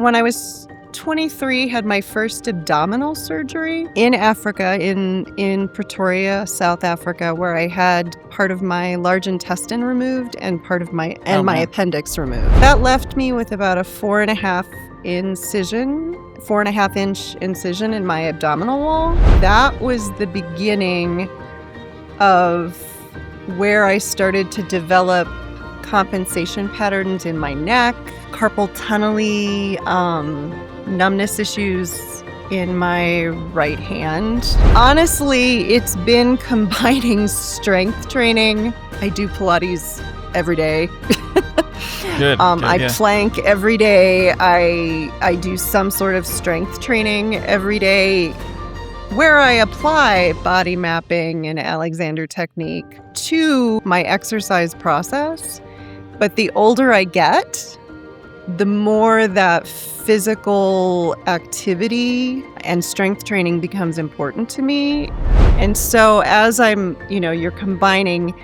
When I was 23, had my first abdominal surgery in Africa, in Pretoria, South Africa, where I had part of my large intestine removed and part of my appendix removed. That left me with about a 4.5-inch incision in my abdominal wall. That was the beginning of where I started to develop compensation patterns in my neck, carpal tunnel, numbness issues in my right hand. Honestly, it's been combining strength training. I do Pilates every day. Good. I plank every day. I do some sort of strength training every day, where I apply body mapping and Alexander technique to my exercise process. But the older I get, the more that physical activity and strength training becomes important to me. And so as you're combining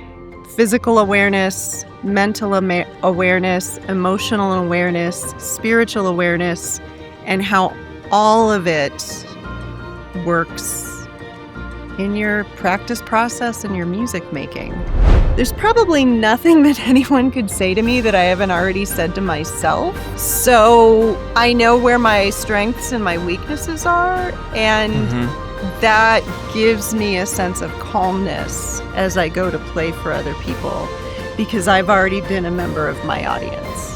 physical awareness, mental awareness, emotional awareness, spiritual awareness, and how all of it works in your practice process and your music making. There's probably nothing that anyone could say to me that I haven't already said to myself. So I know where my strengths and my weaknesses are, and that gives me a sense of calmness as I go to play for other people, because I've already been a member of my audience.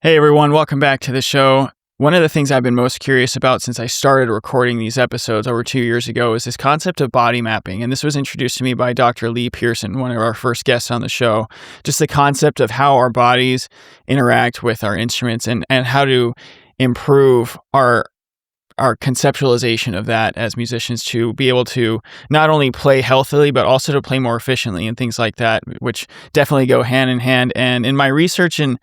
Hey everyone, welcome back to the show. One of the things I've been most curious about since I started recording these episodes over 2 years ago is this concept of body mapping. And this was introduced to me by Dr. Lee Pearson, one of our first guests on the show. Just the concept of how our bodies interact with our instruments and how to improve our conceptualization of that as musicians, to be able to not only play healthily, but also to play more efficiently and things like that, which definitely go hand in hand. And in my research and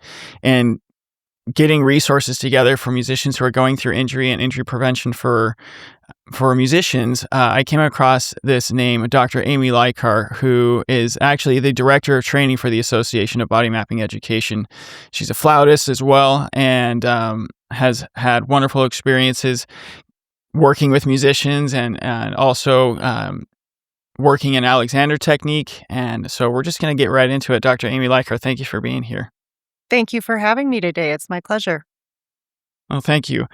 getting resources together for musicians who are going through injury and injury prevention for musicians, I came across this name, Dr. Amy Likar, who is actually the director of training for the Association of Body Mapping Education. She's a flautist as well, and has had wonderful experiences working with musicians and also working in Alexander technique. And so we're just going to get right into it. Dr. Amy Likar, thank you for being here. Thank you for having me today. It's my pleasure. Well, thank you.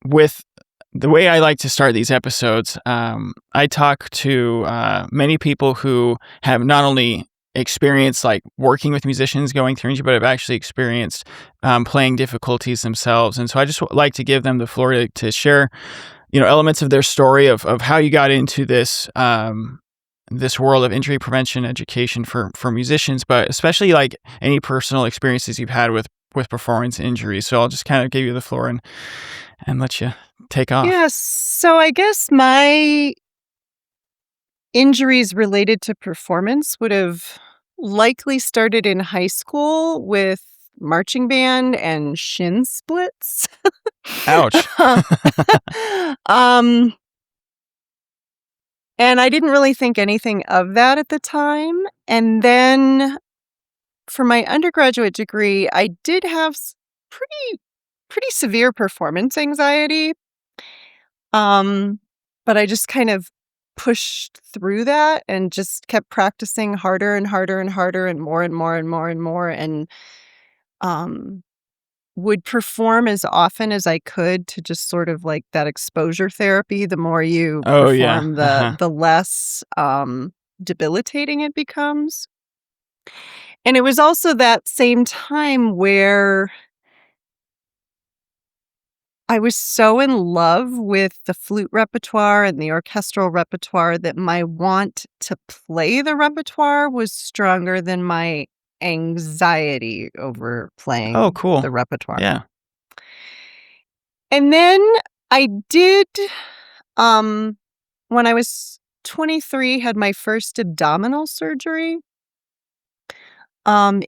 With the way I like to start these episodes, I talk to many people who have not only experienced like working with musicians going through injury, but have actually experienced playing difficulties themselves. And so I just like to give them the floor to share, elements of their story of how you got into this this world of injury prevention education for musicians, but especially like any personal experiences you've had with performance injuries. So I'll just kind of give you the floor and let you take off. Yeah, so I guess my injuries related to performance would have likely started in high school with marching band and shin splits. Ouch. And I didn't really think anything of that at the time. And then for my undergraduate degree, I did have pretty severe performance anxiety. But I just kind of pushed through that and just kept practicing harder and harder and harder and more and more and more and more, and would perform as often as I could to just sort of like that exposure therapy. The more you perform, the less debilitating it becomes. And it was also that same time where I was so in love with the flute repertoire and the orchestral repertoire that my want to play the repertoire was stronger than my anxiety over playing the repertoire. Yeah. And then I did when I was 23, had my first abdominal surgery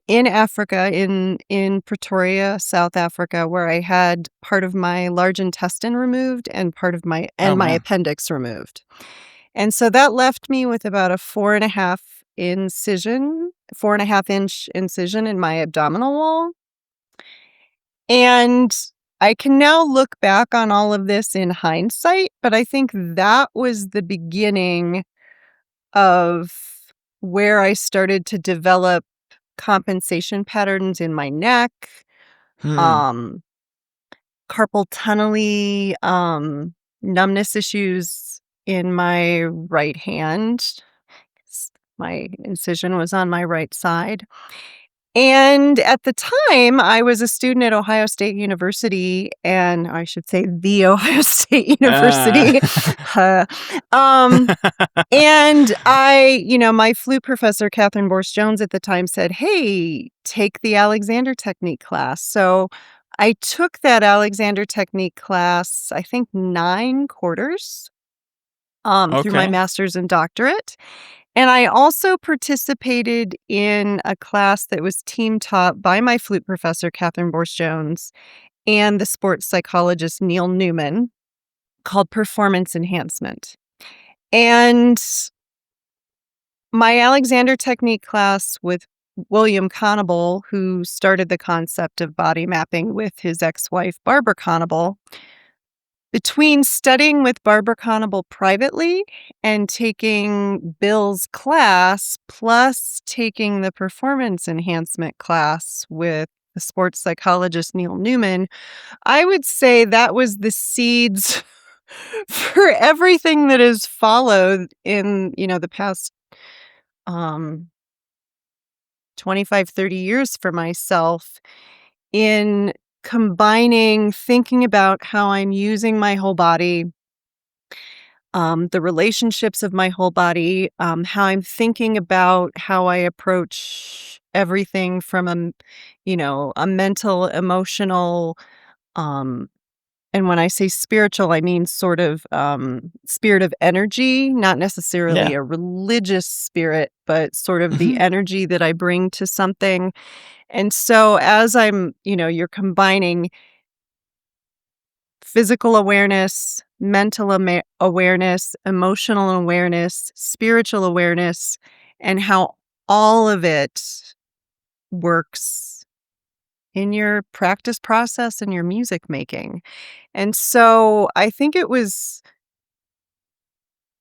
in Africa, in Pretoria, South Africa, where I had part of my large intestine removed and Oh my man. appendix removed. And so that left me with about a 4.5-inch incision in my abdominal wall. And I can now look back on all of this in hindsight, but I think that was the beginning of where I started to develop compensation patterns in my neck, Hmm. um, carpal tunnel numbness issues in my right hand. My incision was on my right side. And at the time, I was a student at Ohio State University, and I should say the Ohio State Uh, University. Uh, um, and my flute professor, Catherine Borst Jones, at the time said, "Hey, take the Alexander Technique class." So I took that Alexander Technique class, I think 9 quarters, through my okay. master's and doctorate. And I also participated in a class that was team taught by my flute professor, Catherine Borst Jones, and the sports psychologist, Neil Newman, called Performance Enhancement. And my Alexander Technique class with William Conable, who started the concept of body mapping with his ex-wife, Barbara Conable, between studying with Barbara Conable privately and taking Bill's class, plus taking the performance enhancement class with the sports psychologist Neil Newman, I would say that was the seeds for everything that has followed in, the past um 25, 30 years for myself in combining thinking about how I'm using my whole body, the relationships of my whole body, how I'm thinking about how I approach everything from a mental, emotional, um, and when I say spiritual, I mean sort of spirit of energy, not necessarily Yeah. a religious spirit, but sort of the Hmm. energy that I bring to something. And so as you're combining physical awareness, mental awareness, emotional awareness, spiritual awareness, and how all of it works in your practice process and your music making. And so I think it was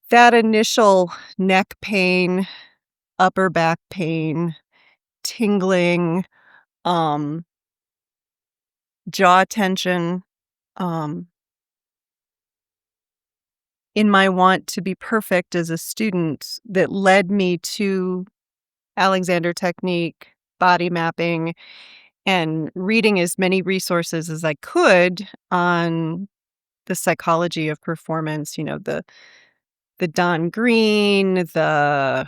that initial neck pain, upper back pain, tingling, um, jaw tension, um, in my want to be perfect as a student that led me to Alexander Technique, body mapping, and reading as many resources as I could on the psychology of performance, the Don Green, the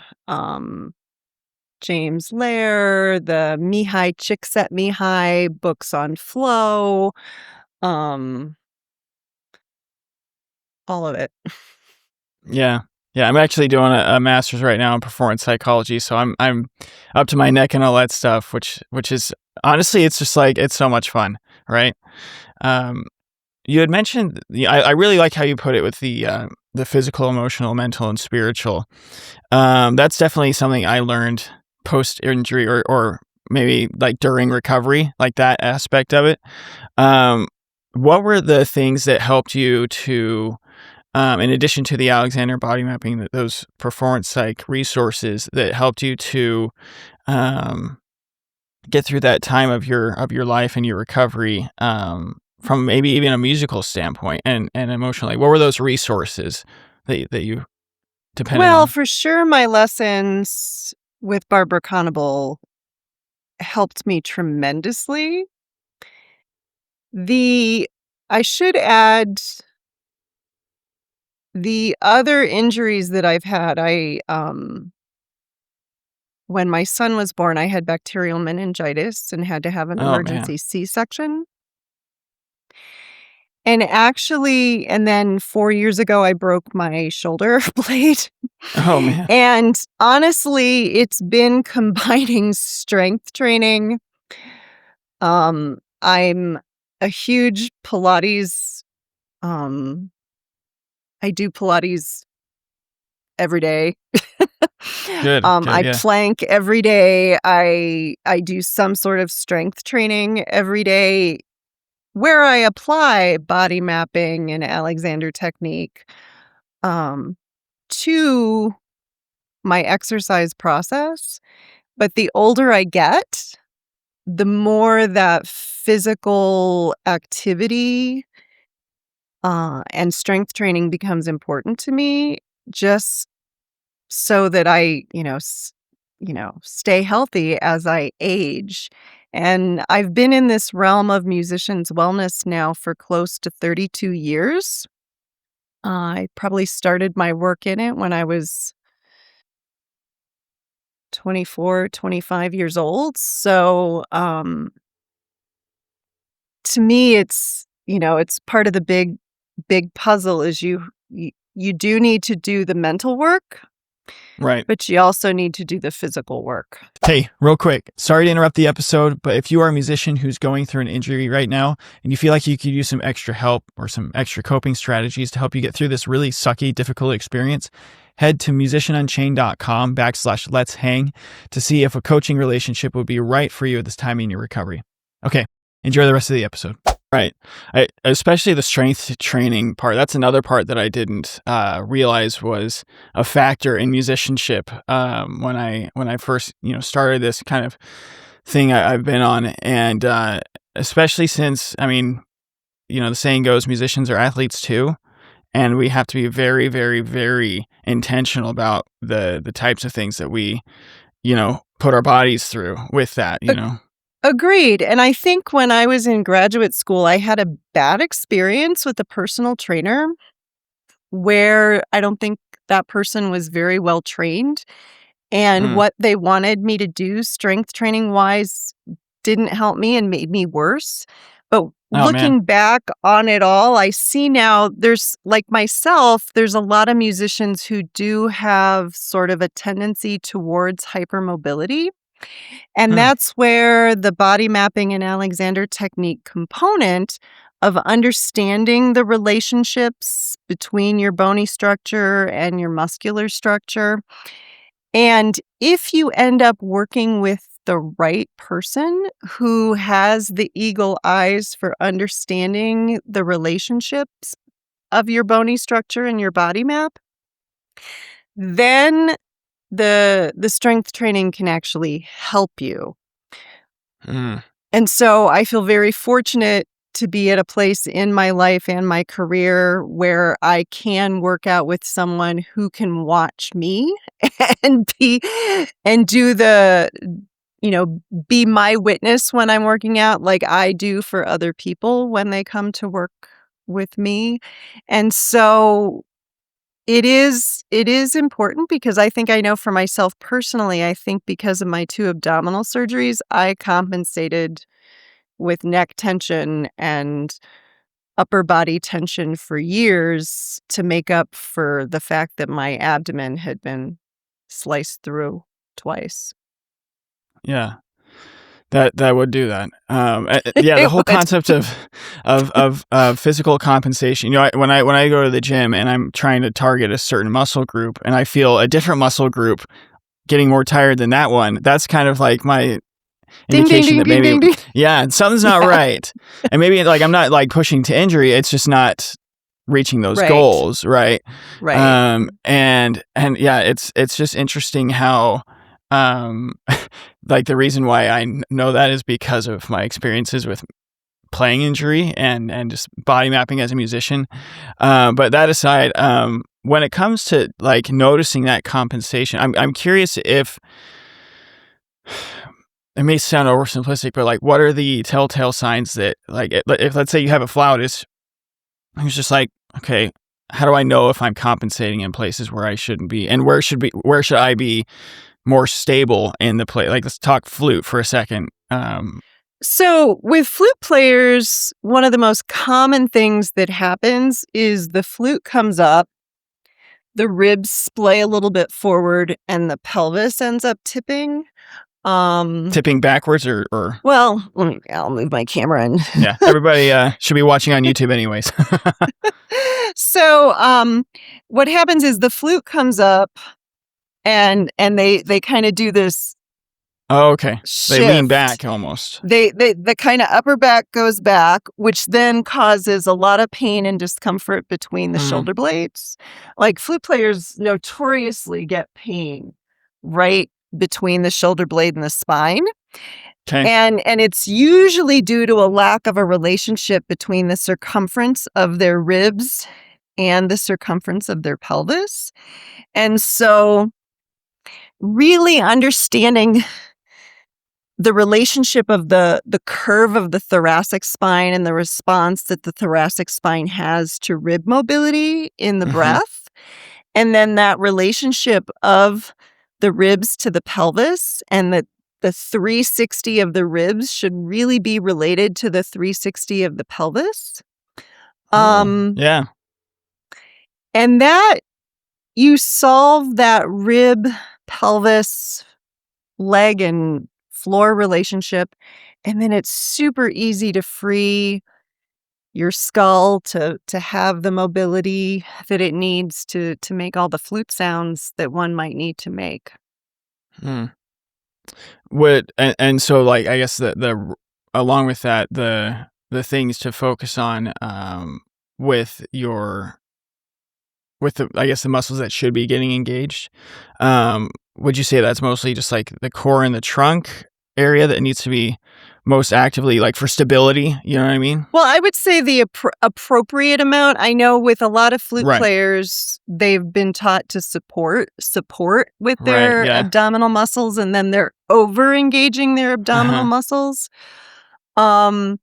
James Lair, the Mihai Csikszentmihalyi books on flow, um, all of it. Yeah. Yeah. I'm actually doing a master's right now in performance psychology, so I'm up to my neck and all that stuff, which is honestly, it's just like it's so much fun, right? Um, you had mentioned, I really like how you put it with the physical, emotional, mental, and spiritual. That's definitely something I learned post injury or maybe like during recovery, like that aspect of it. Um, what were the things that helped you to, in addition to the Alexander body mapping, those performance psych resources that helped you to um, get through that time of your life and your recovery, from maybe even a musical standpoint and emotionally? What were those resources that you depended Well, on? for sure, my lessons with Barbara Conable helped me tremendously. The I should add the other injuries that I've had. When my son was born, I had bacterial meningitis and had to have an Oh man. emergency C-section. And then 4 years ago, I broke my shoulder blade. Oh, man. And honestly, it's been combining strength training. I'm a huge Pilates, um, I do Pilates every day. Good, I yeah. plank every day. I do some sort of strength training every day where I apply body mapping and Alexander technique um, to my exercise process. But the older I get, the more that physical activity and strength training becomes important to me, just so that I, stay healthy as I age. And I've been in this realm of musicians' wellness now for close to 32 years. I probably started my work in it when I was 24, 25 years old. So, to me, it's part of the big puzzle is you do need to do the mental work, Right. but you also need to do the physical work. Hey, real quick, sorry to interrupt the episode, but if you are a musician who's going through an injury right now and you feel like you could use some extra help or some extra coping strategies to help you get through this really sucky, difficult experience, head to musicianunchained.com/let's hang to see if a coaching relationship would be right for you at this time in your recovery. Okay, enjoy the rest of the episode. Right. Especially the strength training part. That's another part that I didn't realize was a factor in musicianship when I first started this kind of thing I've been on, and especially since the saying goes, musicians are athletes too, and we have to be very, very, very intentional about the types of things that we put our bodies through with that. Agreed. And I think when I was in graduate school, I had a bad experience with a personal trainer where I don't think that person was very well trained. And what they wanted me to do strength training wise didn't help me and made me worse. But looking back on it all, I see now there's, like myself, there's a lot of musicians who do have sort of a tendency towards hypermobility. And that's where the body mapping and Alexander technique component of understanding the relationships between your bony structure and your muscular structure. And if you end up working with the right person who has the eagle eyes for understanding the relationships of your bony structure and your body map, then the strength training can actually help you. And so I feel very fortunate to be at a place in my life and my career where I can work out with someone who can watch me and be my witness when I'm working out, like I do for other people when they come to work with me. And so it is important because I think I know for myself personally, I think because of my 2 abdominal surgeries, I compensated with neck tension and upper body tension for years to make up for the fact that my abdomen had been sliced through twice. Yeah. That would do that. The whole concept of physical compensation. When I go to the gym and I'm trying to target a certain muscle group and I feel a different muscle group getting more tired than that one, that's kind of like my indication that maybe something's not right, and maybe I'm not pushing to injury. It's just not reaching those goals, right? Right. And it's just interesting how. The reason why I know that is because of my experiences with playing injury and just body mapping as a musician. But that aside, when it comes to noticing that compensation, I'm curious if it may sound oversimplistic, but what are the telltale signs that if let's say you have a flautist who's just okay, how do I know if I'm compensating in places where I shouldn't be, and where should I be more stable in the play? Let's talk flute for a second. So with flute players, one of the most common things that happens is the flute comes up, the ribs splay a little bit forward, and the pelvis ends up tipping. Tipping backwards or Well, I'll move my camera in. yeah, everybody should be watching on YouTube anyways. So what happens is the flute comes up and they kind of do this Oh, okay. shift. They lean back almost. The kind of upper back goes back, which then causes a lot of pain and discomfort between the shoulder blades. Like flute players notoriously get pain right between the shoulder blade and the spine. Okay. And it's usually due to a lack of a relationship between the circumference of their ribs and the circumference of their pelvis. And so really understanding the relationship of the curve of the thoracic spine and the response that the thoracic spine has to rib mobility in the breath, and then that relationship of the ribs to the pelvis, and that the 360 of the ribs should really be related to the 360 of the pelvis. Yeah. And that you solve that rib, pelvis, leg, and floor relationship, and then it's super easy to free your skull to have the mobility that it needs to make all the flute sounds that one might need to make. And so like I guess the along with that the things to focus on with the I guess the muscles that should be getting engaged, would you say that's mostly just like the core and the trunk area that needs to be most actively, like for stability, you know what I mean? Well, I would say the appropriate amount. I know with a lot of flute players, they've been taught to support with their abdominal muscles, and then they're over engaging their abdominal muscles. And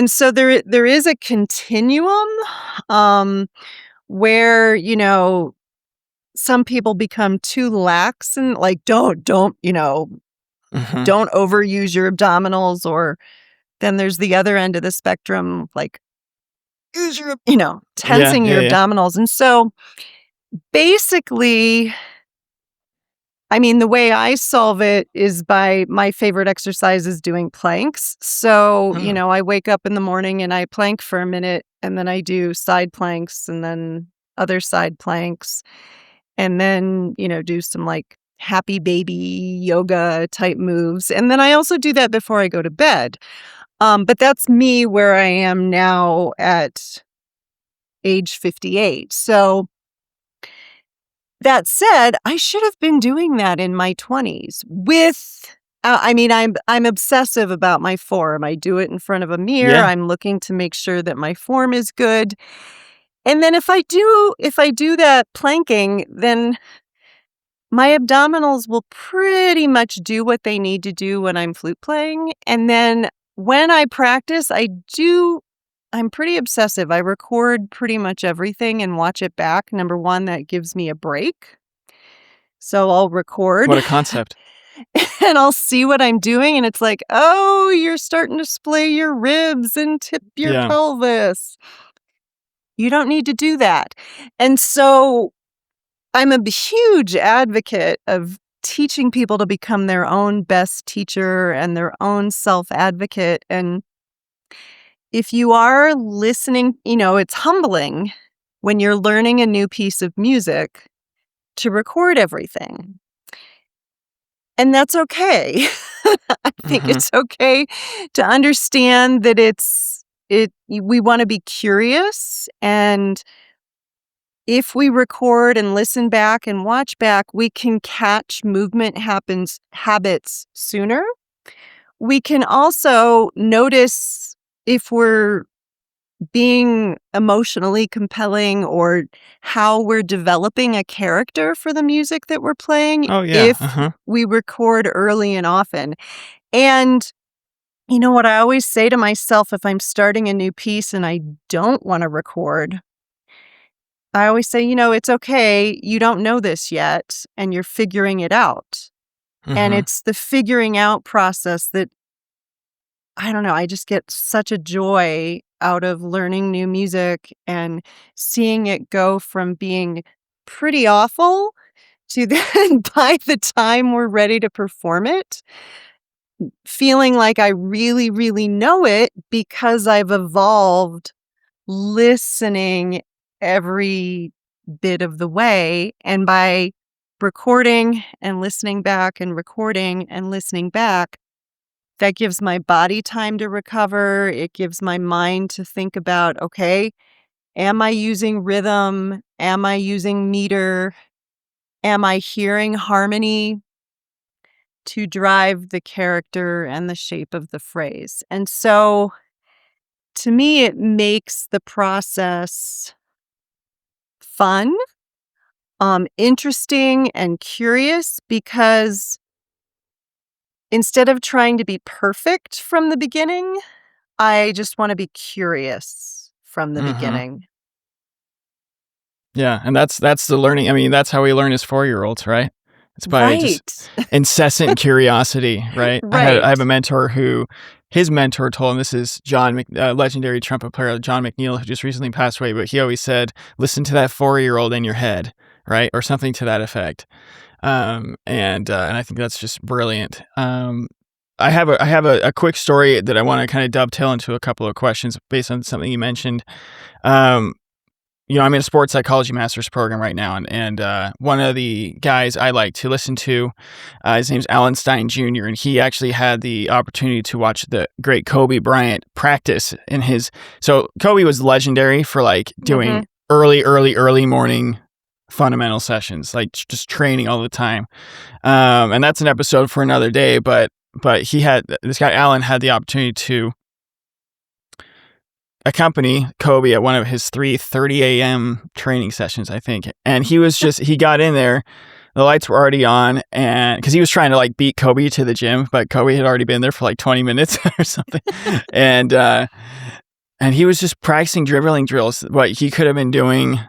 so there is a continuum where, you know, some people become too lax and like don't overuse your abdominals, or then there's the other end of the spectrum, like use your, tensing your abdominals. And so basically, I mean, the way I solve it is by my favorite exercise is doing planks. So, I wake up in the morning and I plank for a minute, and then I do side planks and then other side planks, and then, do some like happy baby yoga type moves. And then I also do that before I go to bed. But that's me where I am now at age 58. So that said, I should have been doing that in my 20s with, I'm obsessive about my form. I do it in front of a mirror. Yeah. I'm looking to make sure that my form is good. And then if I do that planking, then my abdominals will pretty much do what they need to do when I'm flute playing. And then when I practice, I'm pretty obsessive. I record pretty much everything and watch it back. Number one, that gives me a break. So I'll record. What a concept. And I'll see what I'm doing. And it's like, oh, you're starting to splay your ribs and tip your pelvis. You don't need to do that. And so I'm a huge advocate of teaching people to become their own best teacher and their own self-advocate. And if you are listening, it's humbling when you're learning a new piece of music to record everything. And that's okay. I think it's okay to understand that we want to be curious, and if we record and listen back and watch back, we can catch movement habits sooner. We can also notice if we're being emotionally compelling or how we're developing a character for the music that we're playing if we record early and often. And you know what I always say to myself if I'm starting a new piece and I don't want to record, I always say, it's okay. You don't know this yet, and you're figuring it out. And it's the figuring out process that I don't know, I just get such a joy out of learning new music and seeing it go from being pretty awful to then by the time we're ready to perform it, feeling like I really, really know it because I've evolved listening every bit of the way. And by recording and listening back and recording and listening back, that gives my body time to recover. It gives my mind to think about, okay, am I using rhythm? Am I using meter? Am I hearing harmony to drive the character and the shape of the phrase? And so to me, it makes the process fun, interesting, and curious because instead of trying to be perfect from the beginning, I just want to be curious from the Mhm. beginning. Yeah, and that's the learning. I mean, that's how we learn as 4-year-olds, right? It's by just Right. incessant curiosity, right? I have a Right. mentor who his mentor told him, this is legendary trumpet player John McNeil, who just recently passed away, but he always said, "Listen to that 4-year-old in your head," right? Or something to that effect. And I think that's just brilliant. I have a quick story that I wanna kinda dovetail into a couple of questions based on something you mentioned. Um I'm in a sports psychology master's program right now, and one of the guys I like to listen to, his name's Alan Stein Jr., and he actually had the opportunity to watch the great Kobe Bryant practice in his. So Kobe was legendary for like doing Mhm. early morning fundamental sessions, like just training all the time. And that's an episode for another day. But this guy Alan had the opportunity to accompany Kobe at one of his 3:30 a.m. training sessions, I think. And he got in there, the lights were already on, and because he was trying to like beat Kobe to the gym, but Kobe had already been there for like 20 minutes or something. And and he was just practicing dribbling drills, what he could have been doing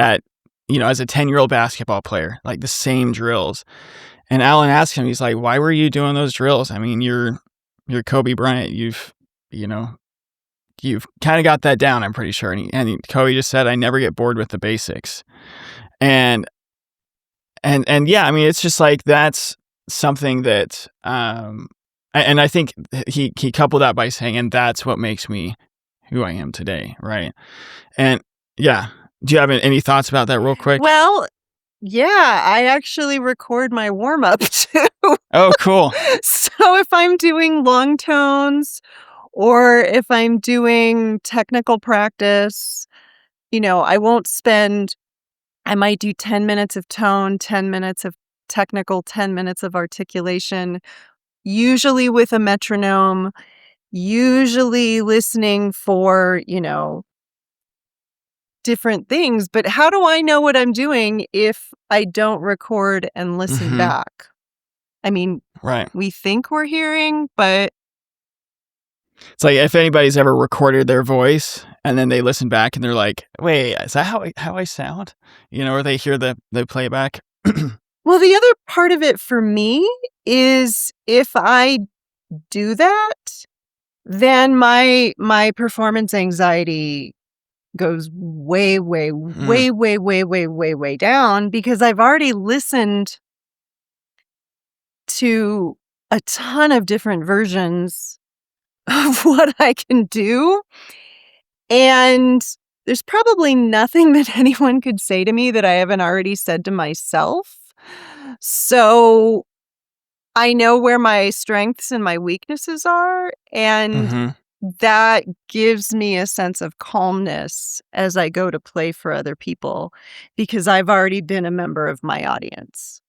at, as a 10-year-old basketball player, like the same drills. And Alan asked him, he's like, "Why were you doing those drills? I mean, you're Kobe Bryant. You know, you've kind of got that down, I'm pretty sure." And Kobe just said, "I never get bored with the basics." And yeah, I mean, it's just like that's something that, and I think he coupled that by saying, "And that's what makes me who I am today," right? And yeah, do you have any thoughts about that, real quick? Well, yeah, I actually record my warm up too. Oh, cool. So if I'm doing long tones or if I'm doing technical practice, I won't spend, I might do 10 minutes of tone, 10 minutes of technical, 10 minutes of articulation, usually with a metronome, usually listening for, different things. But how do I know what I'm doing if I don't record and listen Hmm. back? I mean, Right. we think we're hearing, but It's like if anybody's ever recorded their voice and then they listen back and they're like, "Wait, is that how I sound?" Or they hear the playback. well, the other part of it for me is if I do that, then my performance anxiety goes way, way, Mm, way, way, way, way, way, way down because I've already listened to a ton of different versions of what I can do. And there's probably nothing that anyone could say to me that I haven't already said to myself. So I know where my strengths and my weaknesses are. And mhm. that gives me a sense of calmness as I go to play for other people because I've already been a member of my audience.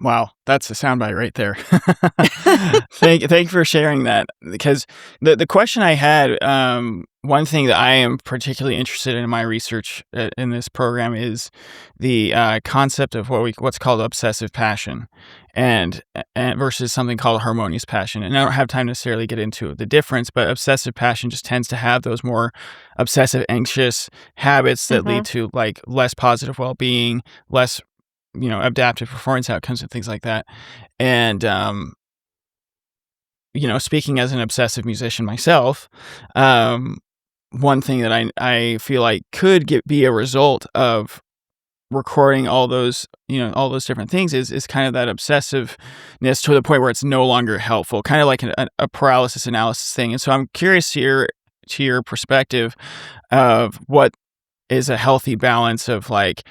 Wow, that's a soundbite right there. Thank you for sharing that, because the question I had, one thing that I am particularly interested in my research in this program is the concept of what's called obsessive passion, and versus something called harmonious passion. And I don't have time to necessarily get into the difference, but obsessive passion just tends to have those more obsessive, anxious habits that lead Mhm. to like less positive well-being, less adaptive performance outcomes and things like that. And speaking as an obsessive musician myself, one thing that I feel like could be a result of recording all those different things is kind of that obsessiveness to the point where it's no longer helpful, kind of like a paralysis analysis thing. And so I'm curious to your perspective of what is a healthy balance of like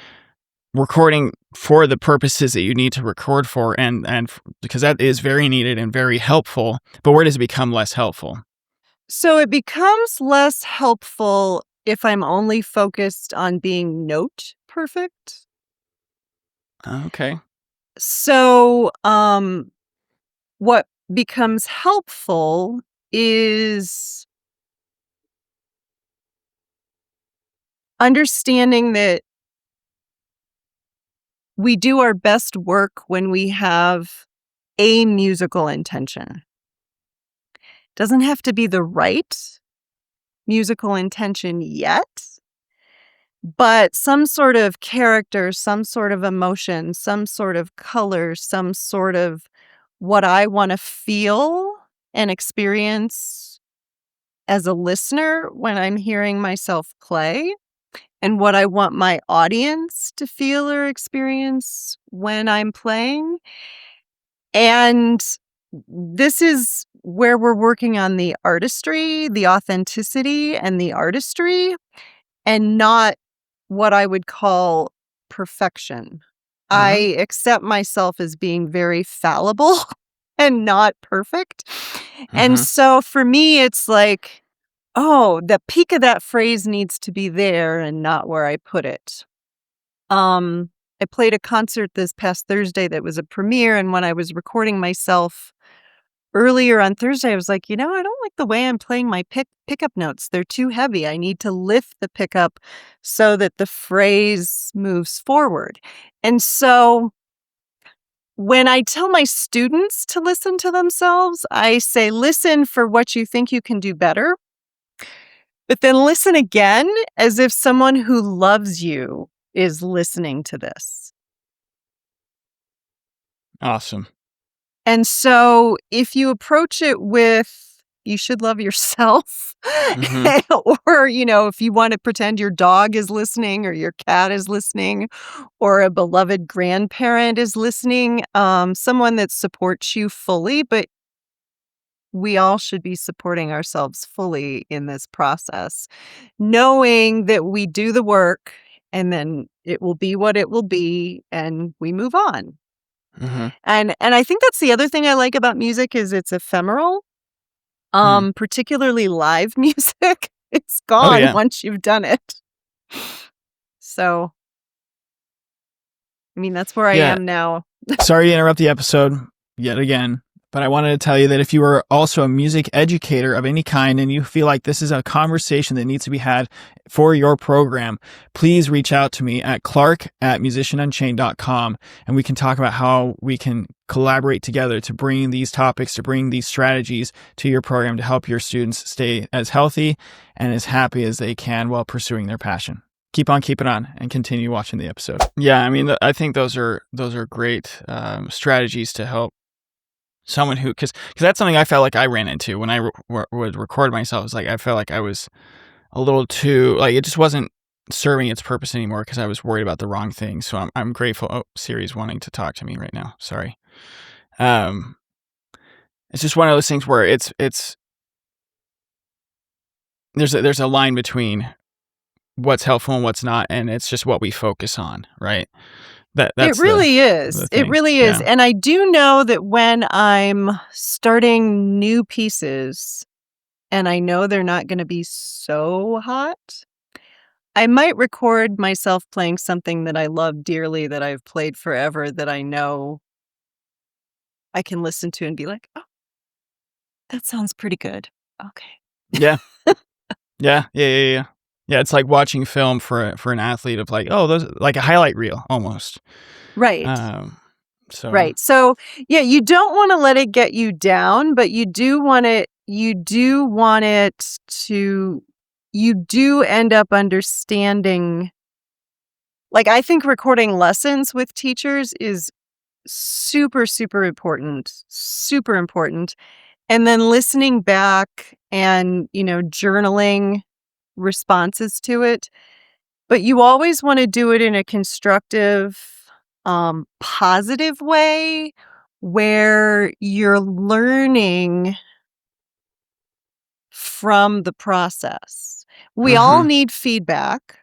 recording for the purposes that you need to record for, and because that is very needed and very helpful, but where does it become less helpful? So it becomes less helpful if I'm only focused on being note perfect. Okay. So, what becomes helpful is understanding that we do our best work when we have a musical intention. Doesn't have to be the right musical intention yet, but some sort of character, some sort of emotion, some sort of color, some sort of what I want to feel and experience as a listener when I'm hearing myself play, and what I want my audience to feel or experience when I'm playing. And this is where we're working on the artistry, the authenticity, and the artistry, and not what I would call perfection. Mm-hmm. I accept myself as being very fallible and not perfect. And Mm-hmm. so for me, it's like, oh, the peak of that phrase needs to be there and not where I put it. I played a concert this past Thursday that was a premiere, and when I was recording myself earlier on Thursday, I was like, I don't like the way I'm playing my pickup notes. They're too heavy. I need to lift the pickup so that the phrase moves forward. And so when I tell my students to listen to themselves, I say, listen for what you think you can do better, but then listen again as if someone who loves you is listening to this. Awesome. And so if you approach it with, you should love yourself, Mm-hmm. or, if you want to pretend your dog is listening or your cat is listening or a beloved grandparent is listening, someone that supports you fully, but we all should be supporting ourselves fully in this process, knowing that we do the work and then it will be what it will be and we move on. Mm-hmm. And I think that's the other thing I like about music is it's ephemeral, Hmm. particularly live music. It's Oh gone yeah. once you've done it. So, I mean, that's where I Yeah. am now. Sorry to interrupt the episode yet again, but I wanted to tell you that if you are also a music educator of any kind and you feel like this is a conversation that needs to be had for your program, please reach out to me at clark@musicianunchained.com, and we can talk about how we can collaborate together to bring these topics, to bring these strategies to your program to help your students stay as healthy and as happy as they can while pursuing their passion. Keep on keeping on and continue watching the episode. Yeah, I mean, I think those are great strategies to help someone who, because that's something I felt like I ran into when I would record myself. It's like I felt like I was a little too, like it just wasn't serving its purpose anymore because I was worried about the wrong thing. So I'm grateful. Oh, Siri's wanting to talk to me right now. Sorry. It's just one of those things where it's there's a line between what's helpful and what's not, and it's just what we focus on, right? It That's really is. the It thing. really is. Yeah. And I do know that when I'm starting new pieces and I know they're not going to be so hot, I might record myself playing something that I love dearly, that I've played forever, that I know I can listen to and be like, oh, that sounds pretty good. Okay. Yeah. Yeah. Yeah. Yeah. Yeah. Yeah. It's like watching film for an athlete of like, oh, those like a highlight reel almost. Right. Um, so Right. So, yeah, you don't want to let it get you down, but you do want it to, you do end up understanding. Like, I think recording lessons with teachers is super, super important, super important. and then listening back and, journaling responses to it. But you always want to do it in a constructive, positive way where you're learning from the process. We all Mm-hmm. need feedback,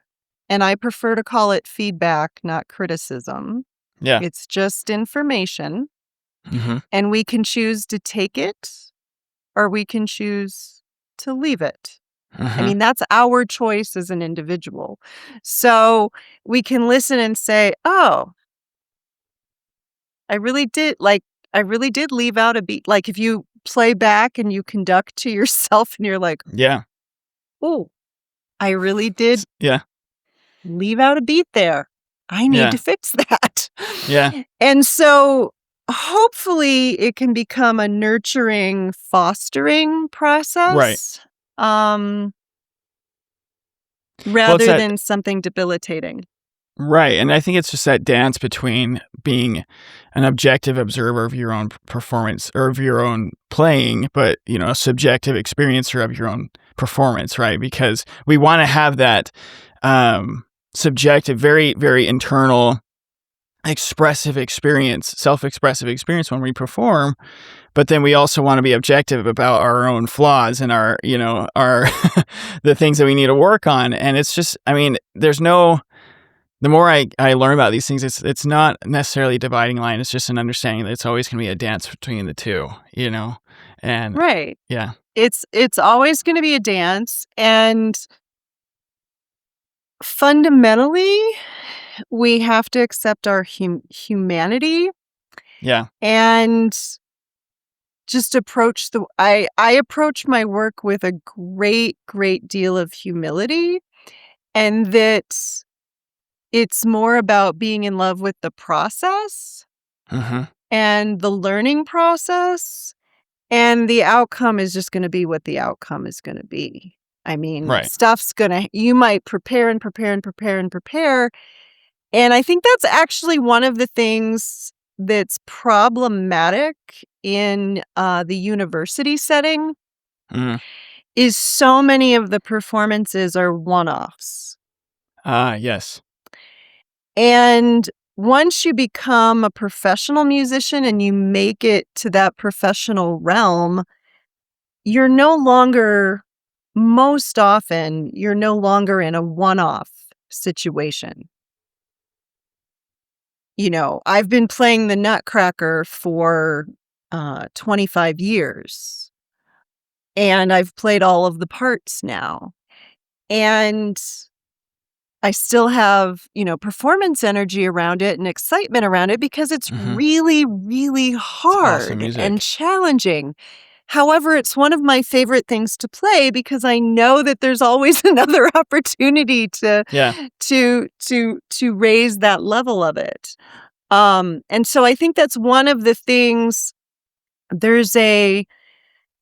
and I prefer to call it feedback, not criticism. Yeah. It's just information, Mm-hmm. and we can choose to take it or we can choose to leave it. I Mm-hmm. mean, that's our choice as an individual. So we can listen and say, oh, I really did leave out a beat. Like if you play back and you conduct to yourself and you're like, Yeah. oh, I really did Yeah. leave out a beat there. I need to Yeah. fix that. Yeah. And so hopefully it can become a nurturing, fostering Right. process, Well, it's rather that than something debilitating. right, and I think it's just that dance between being an objective observer of your own performance or of your own playing, but a subjective experiencer of your own performance, right? Because we want to have that subjective, very, very internal, expressive experience, self-expressive experience when we perform. But then we also want to be objective about our own flaws and our the things that we need to work on. And it's just, I mean, the more I learn about these things, it's not necessarily a dividing line. It's just an understanding that it's always going to be a dance between the two, and Right. yeah, It's always going to be a dance, and fundamentally we have to accept our humanity yeah, and just I approach my work with a great deal of humility, and that it's more about being in love with the process mm-hmm, and the learning process, and the outcome is just going to be what the outcome is going to be. I mean, right, you might prepare and prepare and prepare and prepare. And I think that's actually one of the things that's problematic in the university setting mm-hmm. is so many of the performances are one-offs. Yes, And once you become a professional musician and you make it to that professional realm, you're no longer, most often, you're no longer in a one-off situation. I've been playing the Nutcracker for 25 years, and I've played all of the parts now. And I still have, performance energy around it and excitement around it because it's mm-hmm. really, really It's awesome hard and music. challenging. However, it's one of my favorite things to play because I know that there's always another opportunity to Yeah, to to raise that level of it. And so I think that's one of the things. There's a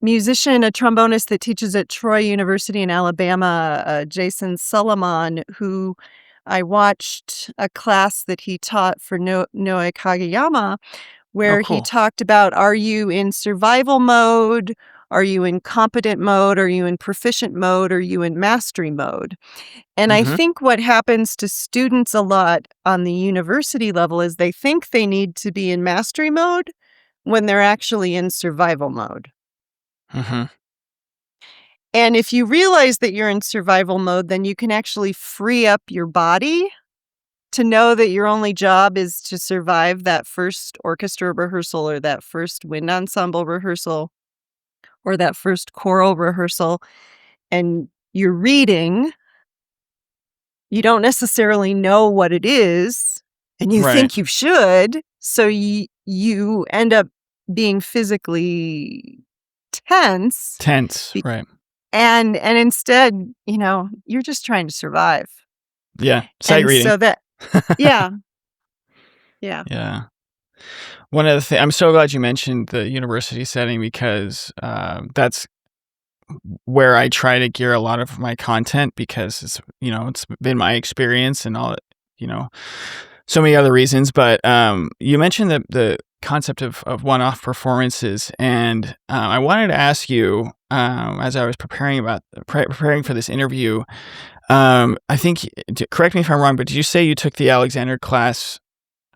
musician, a trombonist that teaches at Troy University in Alabama, Jason Solomon, who I watched a class that he taught for Noe Kageyama, oh where he cool, talked about, are you in survival mode? Are you in competent mode? Are you in proficient mode? Are you in mastery mode? And I mm-hmm. think what happens to students a lot on the university level is they think they need to be in mastery mode when they're actually in survival mode. Mm-hmm. And if you realize that you're in survival mode, then you can actually free up your body to know that your only job is to survive that first orchestra rehearsal or that first wind ensemble rehearsal or that first choral rehearsal. And you're reading, you don't necessarily know what it is, and you Right, think you should. So you end up being physically tense. tense, right, And instead, you're just trying to survive. yeah, sight And reading, so that yeah, yeah. yeah. One of the things I'm so glad you mentioned the university setting because that's where I try to gear a lot of my content because it's been my experience and all, you know, so many other reasons. But you mentioned the concept of one-off performances, and I wanted to ask you, as I was preparing for this interview, I think, correct me if I'm wrong, but did you say you took the Alexander class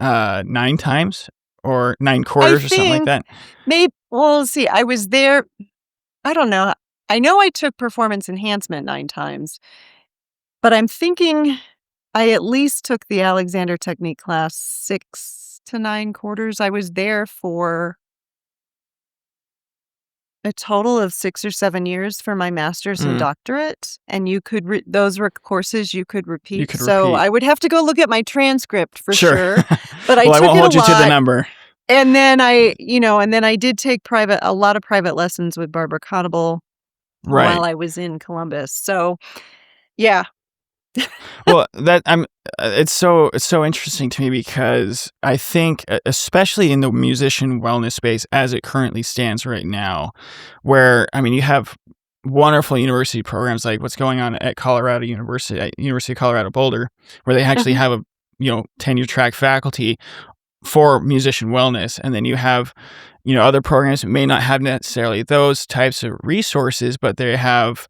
9 times or 9 I quarters or something like think that? maybe, well, see, I was there. I don't know. I know I took performance enhancement 9 times, but I'm thinking I at least took the Alexander Technique class 6 to 9 quarters. I was there for a total of 6 or 7 years for my master's and Mm, doctorate, and you could those were courses you could you repeat. could So repeat. I would have to go look at my transcript for Sure. sure, but I Well, I took won't it a hold you to the lot. number. And then I did take a lot of private lessons with Barbara Conable Right. while I was in Columbus. So, yeah. Well, it's so interesting to me because I think, especially in the musician wellness space as it currently stands right now, where, I mean, you have wonderful university programs like what's going on at University of Colorado Boulder, where they actually Mhm. have a, tenure track faculty for musician wellness. And then you have, other programs that may not have necessarily those types of resources, but they have,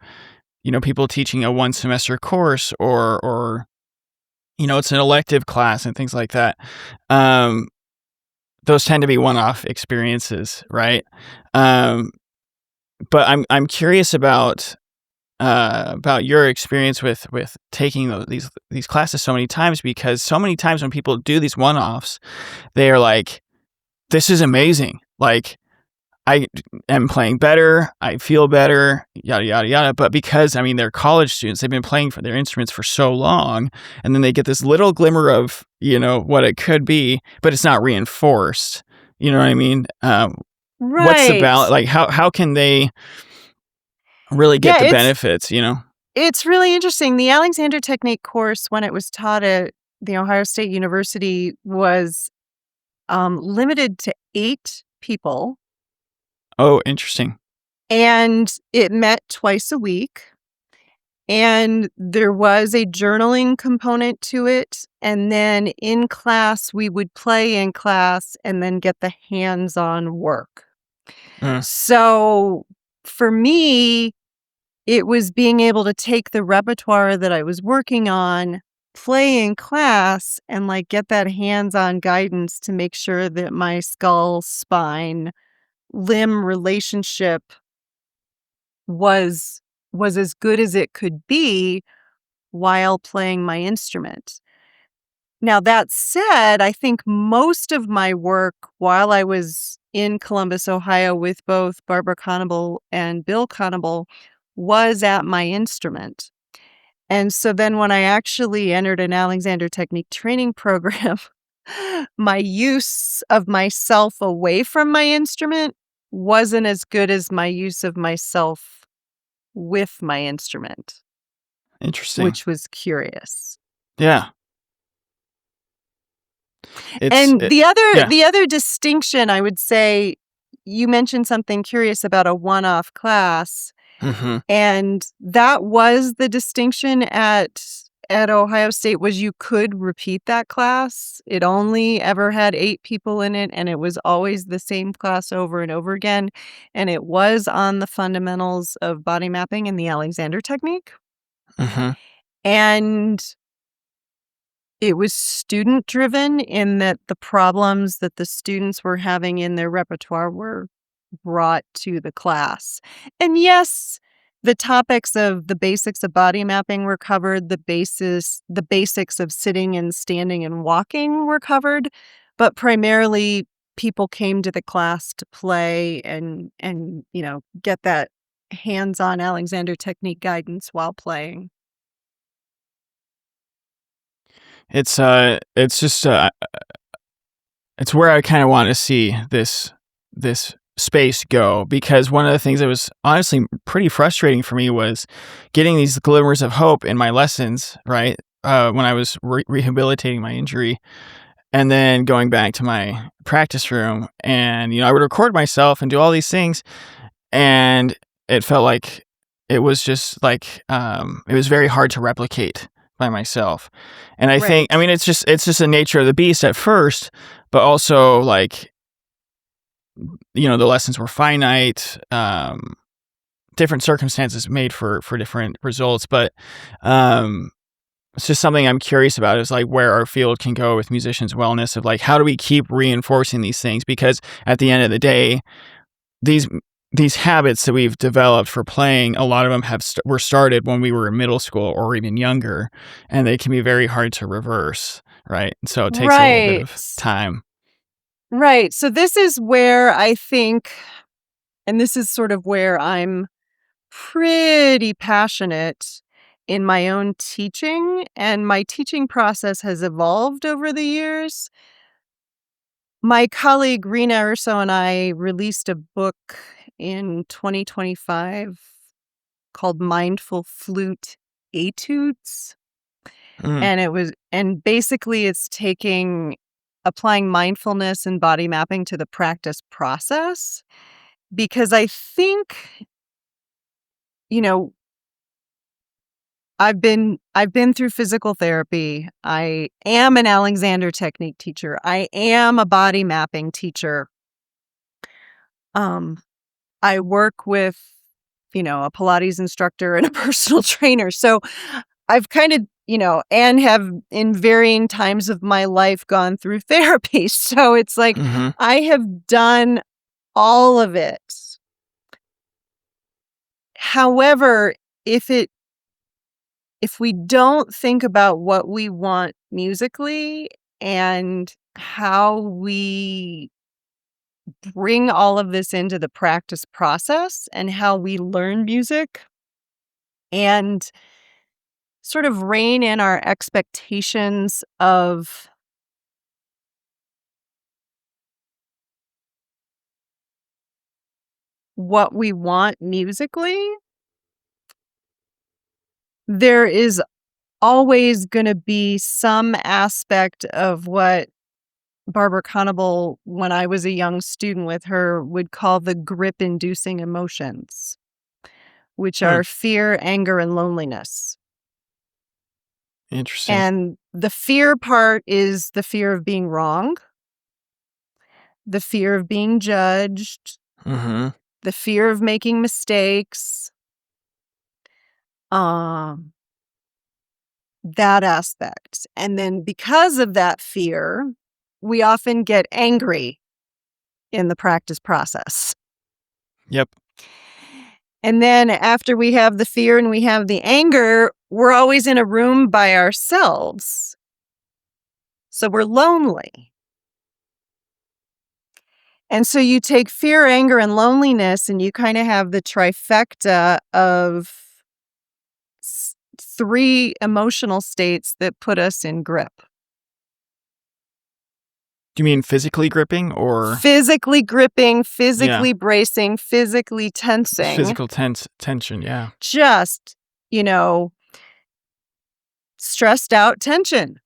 people teaching a 1 semester course, or it's an elective class and things like that. Um, those tend to be one-off experiences, right? Um, but I'm curious about your experience with taking these classes so many times, because so many times when people do these one-offs, they are like, "This is amazing! Like, I am playing better, I feel better, yada, yada, yada." But because, I mean, they're college students, they've been playing for their instruments for so long, and then they get this little glimmer of, what it could be, but it's not reinforced. You know what I mean? What's the Right. balance? Like, how can they really get Yeah, the benefits? it's really interesting. The Alexander Technique course, when it was taught at The Ohio State University, was, limited to 8 people, Oh, interesting. and it met twice a week, and there was a journaling component to it, and then in class, we would play in class and then get the hands-on work. Uh, So, for me, it was being able to take the repertoire that I was working on, play in class, and, like, get that hands-on guidance to make sure that my skull, spine, limb relationship was as good as it could be while playing my instrument. Now, that said, I think most of my work while I was in Columbus, Ohio, with both Barbara Conable and Bill Conable was at my instrument. And so then when I actually entered an Alexander Technique training program, my use of myself away from my instrument wasn't as good as my use of myself with my instrument, Interesting. which was curious. Yeah. It's And it, the other yeah. the other distinction, I would say, you mentioned something curious about a one-off class, Hmm. and that was the distinction at Ohio State, was you could repeat that class. It only ever had 8 people in it, and it was always the same class over and over again, and it was on the fundamentals of body mapping and the Alexander technique, Hmm. and it was student driven in that the problems that the students were having in their repertoire were brought to the class. And yes, the topics of the basics of body mapping were covered, the basics of sitting and standing and walking were covered, but primarily people came to the class to play and get that hands-on Alexander technique guidance while playing. It's just it's where I kind of want to see this space go, because one of the things that was honestly pretty frustrating for me was getting these glimmers of hope in my lessons, right? When I was rehabilitating my injury, and then going back to my practice room, and I would record myself and do all these things, and it felt like it was just like, it was very hard to replicate by myself. And I think, I Right. mean, it's just the nature of the beast at first, but also, like, the lessons were finite. Different circumstances made for different results, but it's just something I'm curious about, is like where our field can go with musicians' wellness, of like, how do we keep reinforcing these things? Because at the end of the day, these habits that we've developed for playing, a lot of them were started when we were in middle school or even younger, and they can be very hard to reverse, right? So it takes a little bit Right. of time. Right. So this is where I think, and this is sort of where I'm pretty passionate in my own teaching, and my teaching process has evolved over the years. My colleague Rena Urso and I released a book in 2025 called Mindful Flute Etudes. Mm. And basically it's applying mindfulness and body mapping to the practice process. Because I think, you know, I've been through physical therapy. I am an Alexander technique teacher. I am a body mapping teacher. I work with, a Pilates instructor and a personal trainer. So I've kind of, and have in varying times of my life gone through therapy. So it's like Mm-hmm. I have done all of it. However, if we don't think about what we want musically and how we bring all of this into the practice process and how we learn music and sort of rein in our expectations of what we want musically, there is always going to be some aspect of what Barbara Conable, when I was a young student with her, would call the grip-inducing emotions, which Hmm. are fear, anger, and loneliness. Interesting. And the fear part is the fear of being wrong, the fear of being judged, Mm-hmm. the fear of making mistakes, um, that aspect. And then because of that fear, we often get angry in the practice process. Yep. And then after we have the fear and we have the anger, we're always in a room by ourselves. So we're lonely. And so you take fear, anger, and loneliness, and you kind of have the trifecta of three emotional states that put us in grip. Do you mean physically gripping or Physically gripping, physically yeah, bracing, physically tensing. physical tension? Yeah. Just, stressed out tension.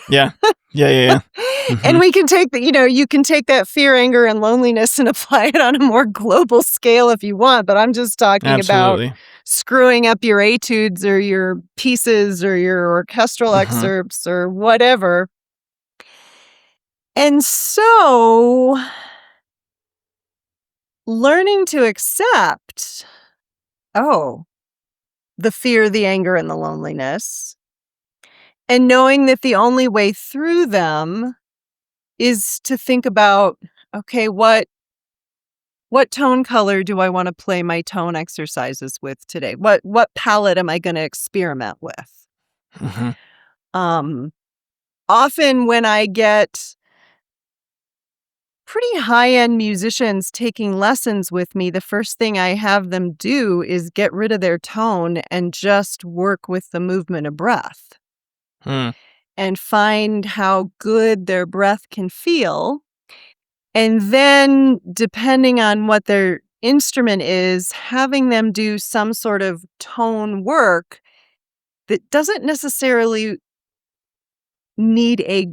Yeah. Yeah. Mm-hmm. And we can take you can take that fear, anger, and loneliness and apply it on a more global scale if you want. But I'm just talking about Absolutely. screwing up your etudes or your pieces or your orchestral Mm-hmm. excerpts or whatever. And so learning to accept, the fear, the anger, and the loneliness, and knowing that the only way through them is to think about, okay, what tone color do I want to play my tone exercises with today? What palette am I going to experiment with? Mm-hmm. Often when I get pretty high-end musicians taking lessons with me, the first thing I have them do is get rid of their tone and just work with the movement of breath and find how good their breath can feel. And then, depending on what their instrument is, having them do some sort of tone work that doesn't necessarily need a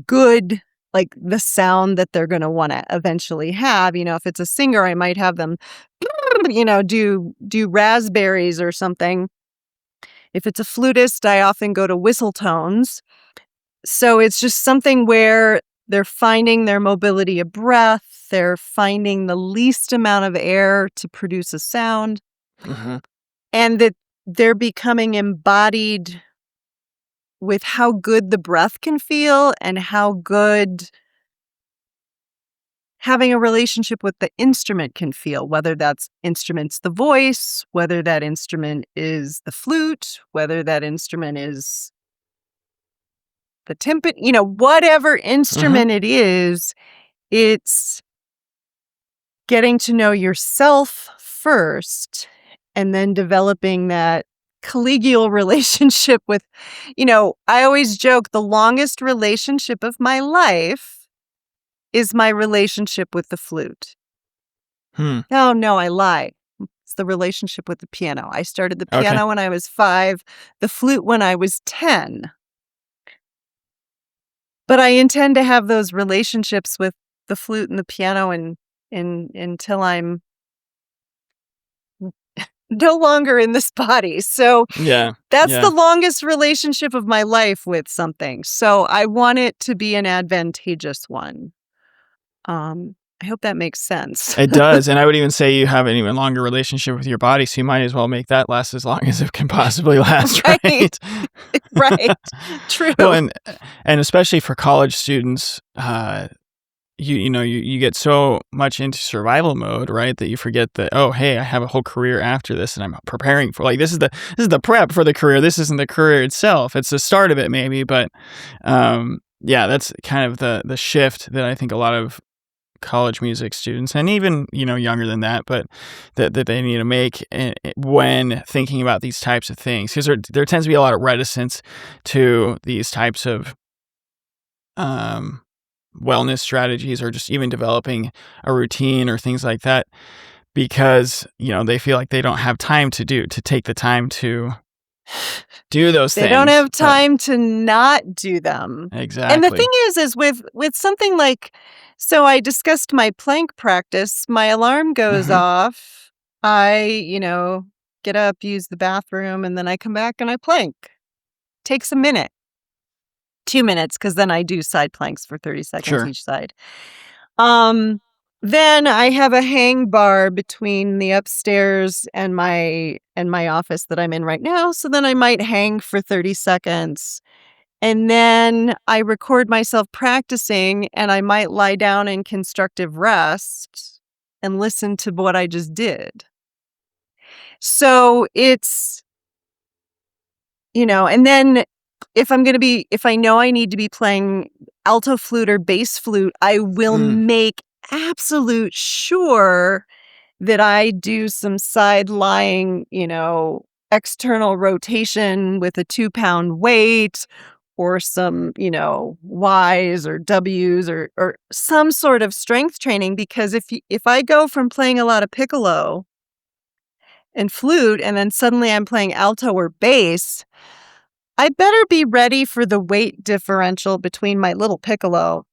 good, like, the sound that they're gonna wanna eventually have. If it's a singer, I might have them, do raspberries or something. If it's a flutist, I often go to whistle tones. So it's just something where They're finding their mobility of breath. They're finding the least amount of air to produce a sound. Mm-hmm. And that they're becoming embodied with how good the breath can feel and how good having a relationship with the instrument can feel, whether that instrument's the voice, whether that instrument is the flute, whether that instrument is the timpani, whatever Mm-hmm. instrument it is, it's getting to know yourself first and then developing that collegial relationship with, I always joke the longest relationship of my life is my relationship with the flute. Hmm. Oh, no, I lied. It's the relationship with the piano. I started the Okay. piano when I was 5, the flute when I was 10. But I intend to have those relationships with the flute and the piano until I'm no longer in this body. So Yeah. that's the Yeah. longest relationship of my life with something. So I want it to be an advantageous one. I hope that makes sense. It does. And I would even say you have an even longer relationship with your body, so you might as well make that last as long as it can possibly last, Right. right? Right. True. Well, and especially for college students, you get so much into survival mode, right, that you forget that, oh, hey, I have a whole career after this and I'm preparing for, like, this is the prep for the career. This isn't the career itself. It's the start of it maybe, but yeah, that's kind of the shift that I think a lot of college music students, and even younger than that, but that they need to make when thinking about these types of things, because there tends to be a lot of reticence to these types of um, wellness strategies, or just even developing a routine or things like that, because they feel like they don't have time to take the time to do those They don't things. have time to not do them. And the Exactly. thing is with something like, so I discussed my plank practice, my alarm goes Hmm. off. I, get up, use the bathroom, and then I come back and I plank. Takes a minute, 2 minutes, because then I do side planks for 30 seconds Sure. each side. Then I have a hang bar between the upstairs and my office that I'm in right now. So then I might hang for 30 seconds. And then I record myself practicing, and I might lie down in constructive rest and listen to what I just did. So it's, and then if I know I need to be playing alto flute or bass flute, I will Mm. make absolute sure that I do some side lying, external rotation with a 2-pound weight, or some, Y's or W's, or some sort of strength training. Because if I go from playing a lot of piccolo and flute and then suddenly I'm playing alto or bass, I better be ready for the weight differential between my little piccolo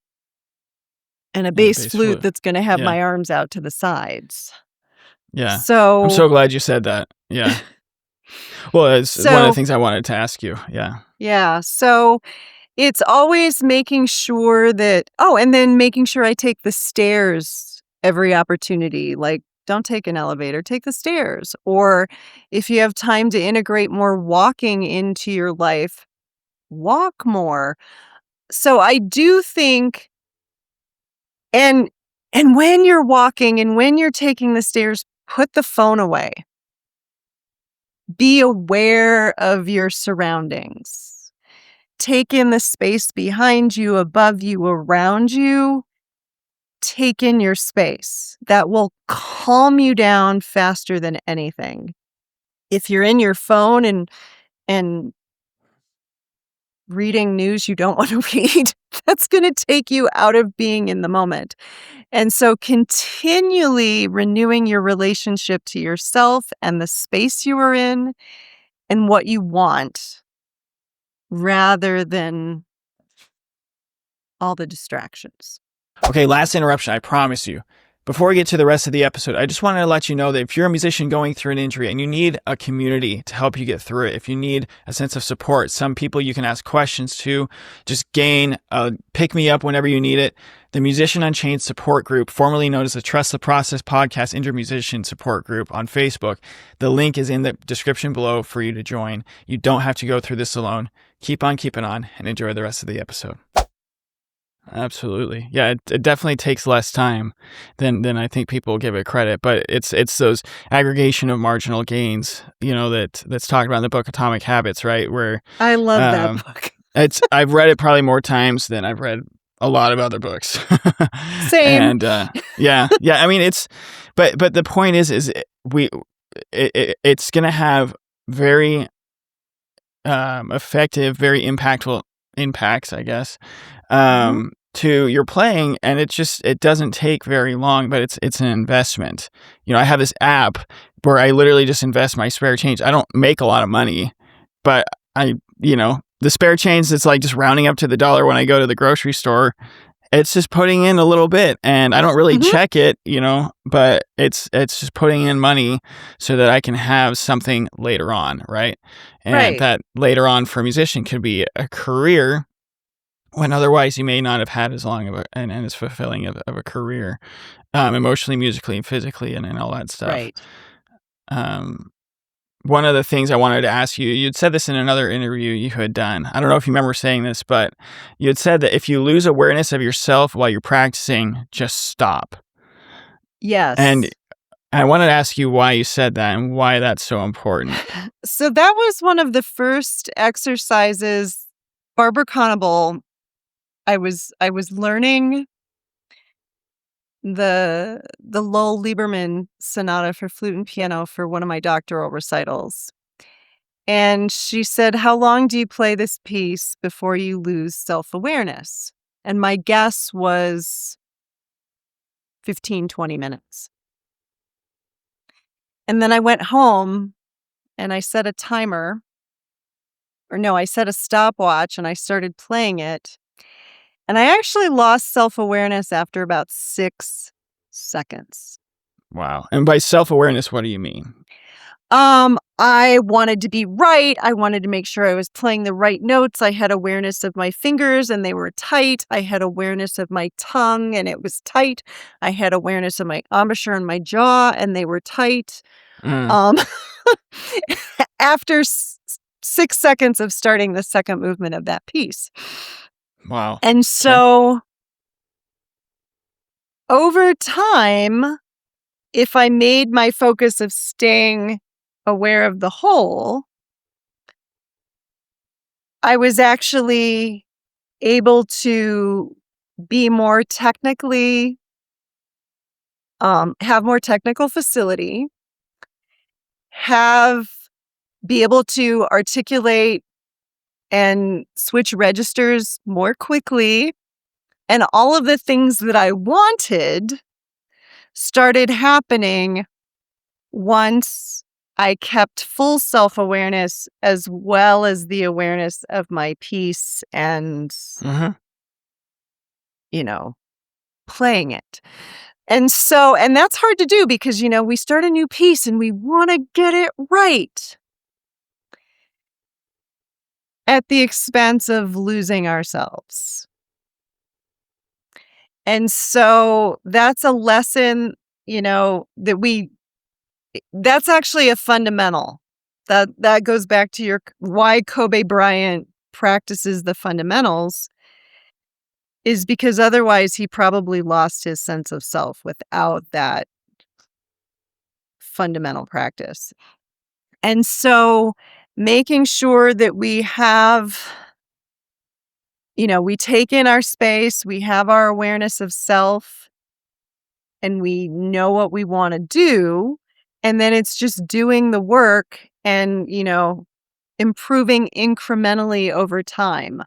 and a And the bass bass flute flute. that's going to have Yeah. my arms out to the sides. Yeah. I'm So, so glad you said that. Yeah. Well, it's one of the so things I wanted to ask you. Yeah. yeah. So it's always making sure that, and then making sure I take the stairs every opportunity. Like, don't take an elevator, take the stairs. Or if you have time to integrate more walking into your life, walk more. So I do think, and when you're walking and when you're taking the stairs, put the phone away. Be aware of your surroundings. Take in the space behind you, above you, around you. Take in your space. That will calm you down faster than anything. If you're in your phone and reading news you don't want to read, that's going to take you out of being in the moment. And so continually renewing your relationship to yourself and the space you are in and what you want, rather than all the distractions. Okay, last interruption, I promise you. Before we get to the rest of the episode, I just wanted to let you know that if you're a musician going through an injury and you need a community to help you get through it, if you need a sense of support, some people you can ask questions to, just gain a pick me up whenever you need it. The Musician Unchained support group, formerly known as the Trust the Process Podcast Injured Musician Support Group on Facebook. The link is in the description below for you to join. You don't have to go through this alone. Keep on keeping on and enjoy the rest of the episode. Absolutely. Yeah, it definitely takes less time than I think people give it credit, but it's those aggregation of marginal gains, that's talked about in the book Atomic Habits, right? Where I love that book. I've read it probably more times than I've read a lot of other books. Same. And yeah. I mean, but the point is it's going to have very effective, very impactful impacts, I guess. To your playing, and it doesn't take very long, but it's an investment. I have this app where I literally just invest my spare change. I don't make a lot of money, but the spare change that's like just rounding up to the dollar when I go to the grocery store, it's just putting in a little bit, and I don't really check it, but it's just putting in money so that I can have something later on, right? And that later on for a musician could be a career, when otherwise you may not have had as long of and as fulfilling of a career, emotionally, musically, and physically, and all that stuff. Right. One of the things I wanted to ask you, you'd said this in another interview you had done. I don't know if you remember saying this, but you had said that if you lose awareness of yourself while you're practicing, just stop. Yes. And I wanted to ask you why you said that and why that's so important. So that was one of the first exercises. Barbara Conable, I was learning the Lowell Lieberman sonata for flute and piano for one of my doctoral recitals. And she said, "How long do you play this piece before you lose self-awareness?" And my guess was 15, 20 minutes. And then I went home and I set a timer. I set a stopwatch and I started playing it. And I actually lost self-awareness after about 6 seconds. Wow. And by self-awareness, what do you mean? I wanted to be right. I wanted to make sure I was playing the right notes. I had awareness of my fingers and they were tight. I had awareness of my tongue and it was tight. I had awareness of my embouchure and my jaw and they were tight. After 6 seconds of starting the second movement of that piece. Wow. And so over time, if I made my focus of staying aware of the whole, I was actually able to be more technically, have more technical facility, be able to articulate and switch registers more quickly. And all of the things that I wanted started happening once I kept full self-awareness as well as the awareness of my piece and, playing it. And that's hard to do because, we start a new piece and we want to get it right at the expense of losing ourselves. And so that's a lesson, that's actually a fundamental. That goes back to why Kobe Bryant practices the fundamentals, is because otherwise he probably lost his sense of self without that fundamental practice. And so making sure that we have, we take in our space, we have our awareness of self, and we know what we want to do. And then it's just doing the work and, improving incrementally over time.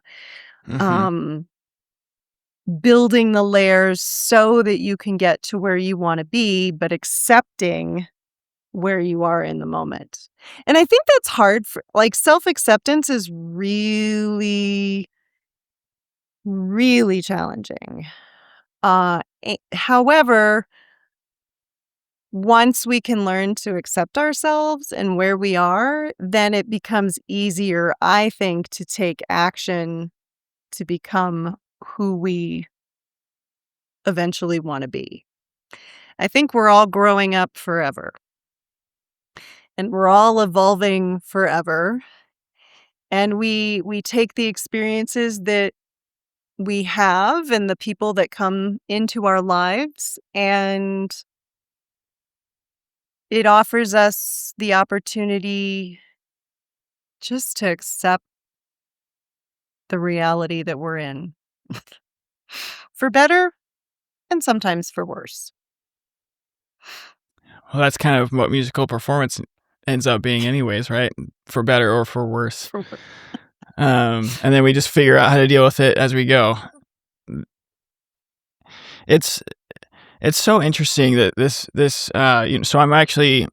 Building the layers so that you can get to where you want to be, but accepting where you are in the moment. And I think that's hard self-acceptance is really, really challenging. However, once we can learn to accept ourselves and where we are, then it becomes easier, I think, to take action to become who we eventually want to be. I think we're all growing up forever and we're all evolving forever. And we take the experiences that we have and the people that come into our lives, and it offers us the opportunity just to accept the reality that we're in, for better and sometimes for worse. Well, that's kind of what musical performance ends up being anyways, right? For better or for worse. For wor- And then we just figure out how to deal with it as we go. It's so interesting that so I'm actually,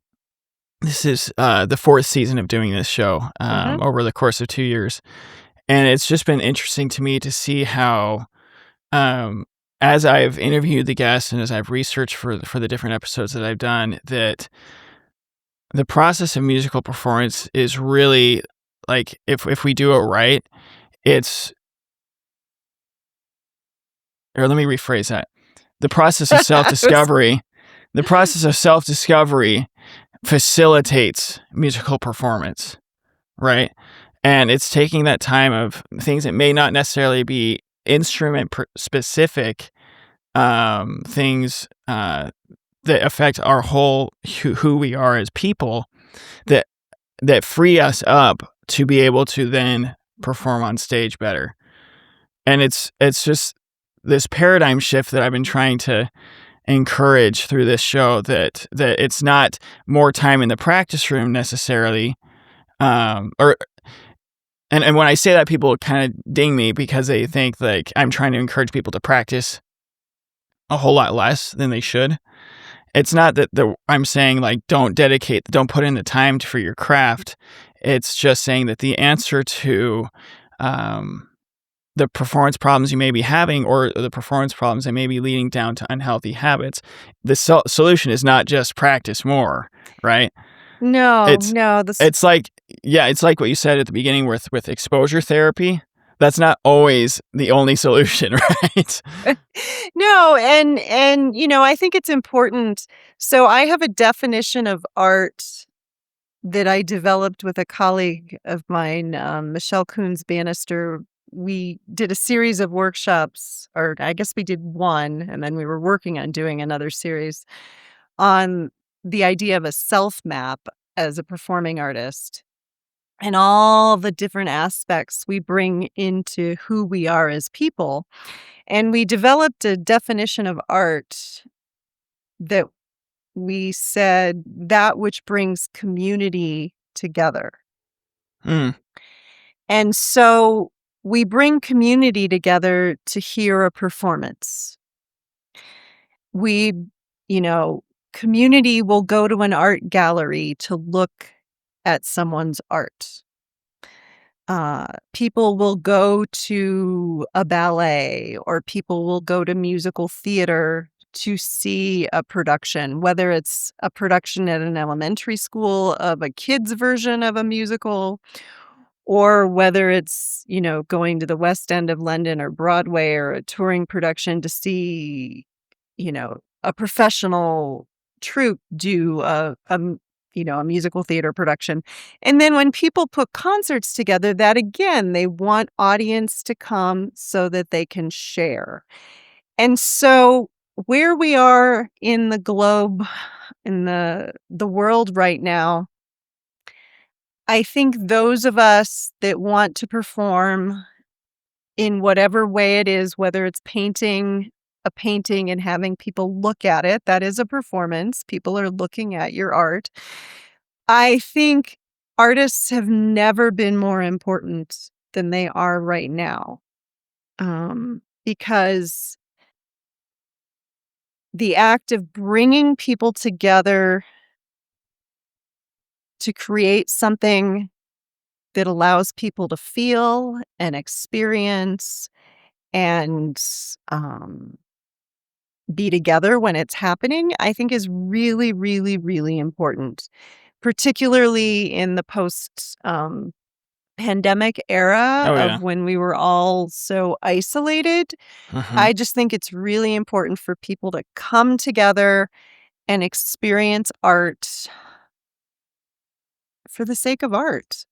this is the fourth season of doing this show Mhm. over the course of 2 years. And it's just been interesting to me to see how, as I've interviewed the guests and as I've researched for the different episodes that I've done, that the process of musical performance is really, like, if we do it right, it's or let me rephrase that. The process of I was- self-discovery, the process of self-discovery facilitates musical performance, right? And it's taking that time of things that may not necessarily be instrument specific, things that affect our whole who we are as people, that free us up to be able to then perform on stage better. And it's just this paradigm shift that I've been trying to encourage through this show, that it's not more time in the practice room necessarily, or and when I say that, people kind of ding me because they think like I'm trying to encourage people to practice a whole lot less than they should. It's not that I'm saying like don't put in the time for your craft. It's just saying that the answer to the performance problems you may be having, or the performance problems that may be leading down to unhealthy habits, the solution is not just practice more, right? No, It's no, it's like, yeah, it's like what you said at the beginning with exposure therapy. That's not always the only solution, right? no, and I think it's important. So I have a definition of art that I developed with a colleague of mine, Michelle Coons Bannister. We did a series of workshops, or I guess we did one, and then we were working on doing another series on the idea of a self map as a performing artist and all the different aspects we bring into who we are as people. And we developed a definition of art that we said that which brings community together. Mm, And so we bring community together to hear a performance. We, you know, Community will go to an art gallery to look at someone's art. People will go to a ballet, or people will go to musical theater to see a production, whether it's a production at an elementary school of a kid's version of a musical, or whether it's, going to the West End of London or Broadway or a touring production to see, a professional troupe do a musical theater production. And then when people put concerts together, that again, they want audience to come so that they can share. And so where we are in the globe, in the world right now, I think those of us that want to perform in whatever way it is, whether it's painting a painting and having people look at it, that is a performance. People are looking at your art. I think artists have never been more important than they are right now, because the act of bringing people together to create something that allows people to feel and experience and be together when it's happening, I think is really, really, really important, particularly in the post pandemic era Oh yeah. of when we were all so isolated. Hmm. I just think it's really important for people to come together and experience art for the sake of art.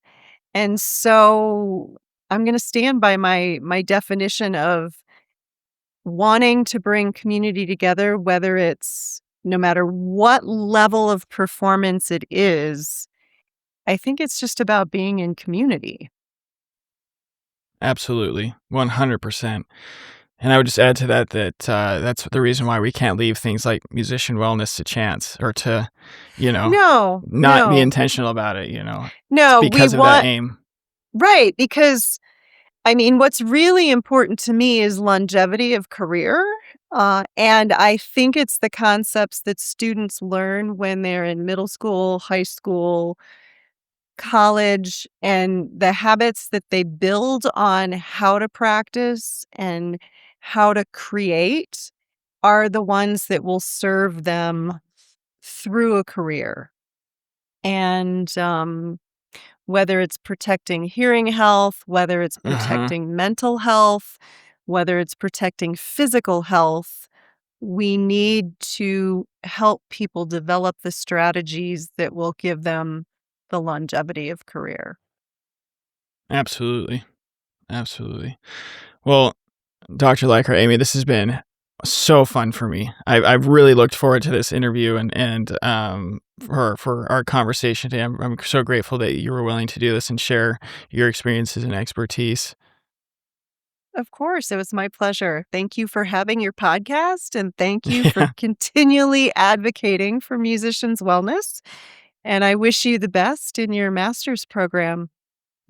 And so I'm going to stand by my definition of wanting to bring community together, whether it's no matter what level of performance it is. I think it's just about being in community. Absolutely, 100%. And I would just add to that that that's the reason why we can't leave things like musician wellness to chance or to, you know, No, not be no, intentional about it. It's no, we because of that want, aim. right, because I mean, what's really important to me is longevity of career. And I think it's the concepts that students learn when they're in middle school, high school, college, and the habits that they build on how to practice and how to create are the ones that will serve them through a career. And whether it's protecting hearing health, whether it's Hmm. protecting mental health, whether it's protecting physical health, we need to help people develop the strategies that will give them the longevity of career. Absolutely, absolutely. Well, Dr. Likar, Amy, this has been so fun for me. I've really looked forward to this interview and for our conversation today. I'm so grateful that you were willing to do this and share your experiences and expertise. Of course, it was my pleasure. Thank you for having your podcast and thank you for Yeah, continually advocating for musicians' wellness. And I wish you the best in your master's program.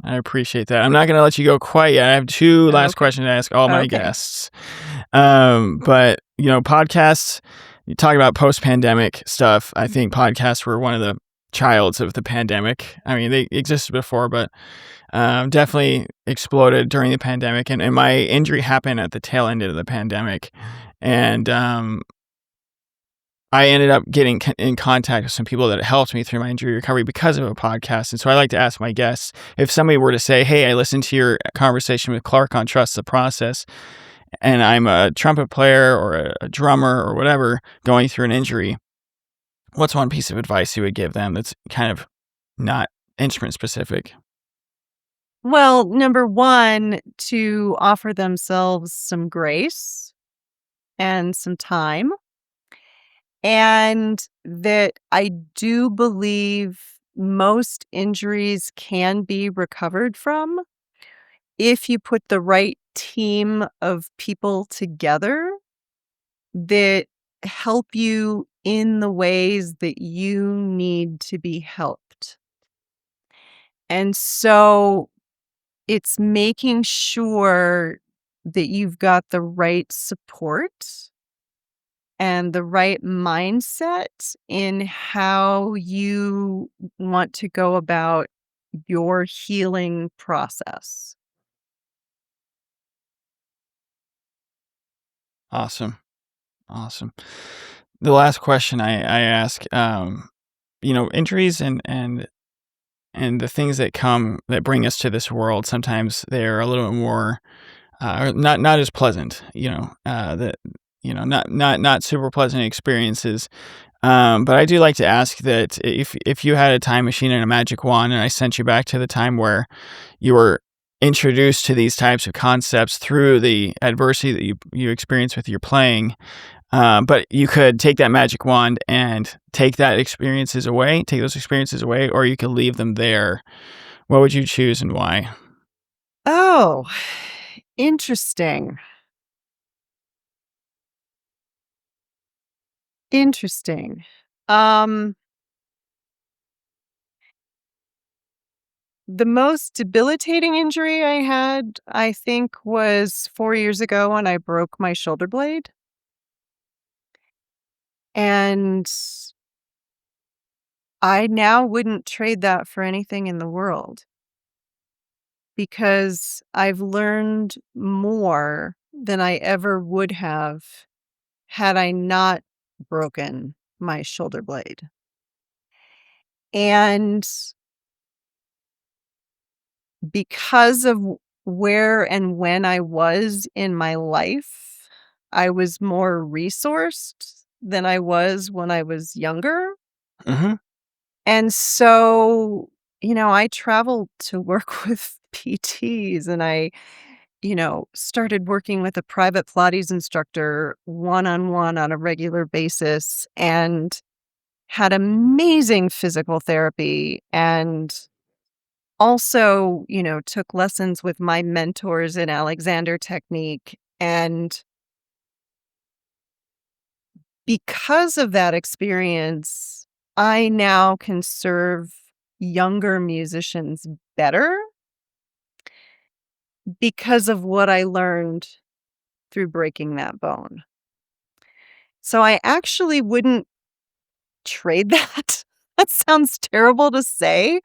I appreciate that. I'm not going to let you go quite yet. I have two last Okay. questions to ask all my Okay. guests. But podcasts. You talk about post-pandemic stuff. I think podcasts were one of the childs of the pandemic. I mean, they existed before, but definitely exploded during the pandemic. And my injury happened at the tail end of the pandemic, and I ended up getting in contact with some people that helped me through my injury recovery because of a podcast. And so I like to ask my guests, if somebody were to say, "Hey, I listened to your conversation with Clark on Trust the Process, and I'm a trumpet player or a drummer or whatever going through an injury," what's one piece of advice you would give them that's kind of not instrument specific? Well, number one, to offer themselves some grace and some time. And that I do believe most injuries can be recovered from if you put the right team of people together that help you in the ways that you need to be helped. And so it's making sure that you've got the right support and the right mindset in how you want to go about your healing process. Awesome. Awesome. The last question I ask, injuries and the things that come that bring us to this world, sometimes they're a little bit more not as pleasant, that not super pleasant experiences. But I do like to ask that if you had a time machine and a magic wand, and I sent you back to the time where you were introduced to these types of concepts through the adversity that you experienced with your playing, but you could take that magic wand and take those experiences away, or you could leave them there. What would you choose and why? Oh, interesting. Interesting. Um, the most debilitating injury I had, I think, was 4 years ago when I broke my shoulder blade. And I now wouldn't trade that for anything in the world because I've learned more than I ever would have had I not broken my shoulder blade. And because of where and when I was in my life, I was more resourced than I was when I was younger. Mm-hmm. And so, I traveled to work with PTs, and I, started working with a private Pilates instructor one-on-one on a regular basis and had amazing physical therapy, and also, took lessons with my mentors in Alexander technique. And because of that experience, I now can serve younger musicians better because of what I learned through breaking that bone. So I actually wouldn't trade that. That sounds terrible to say.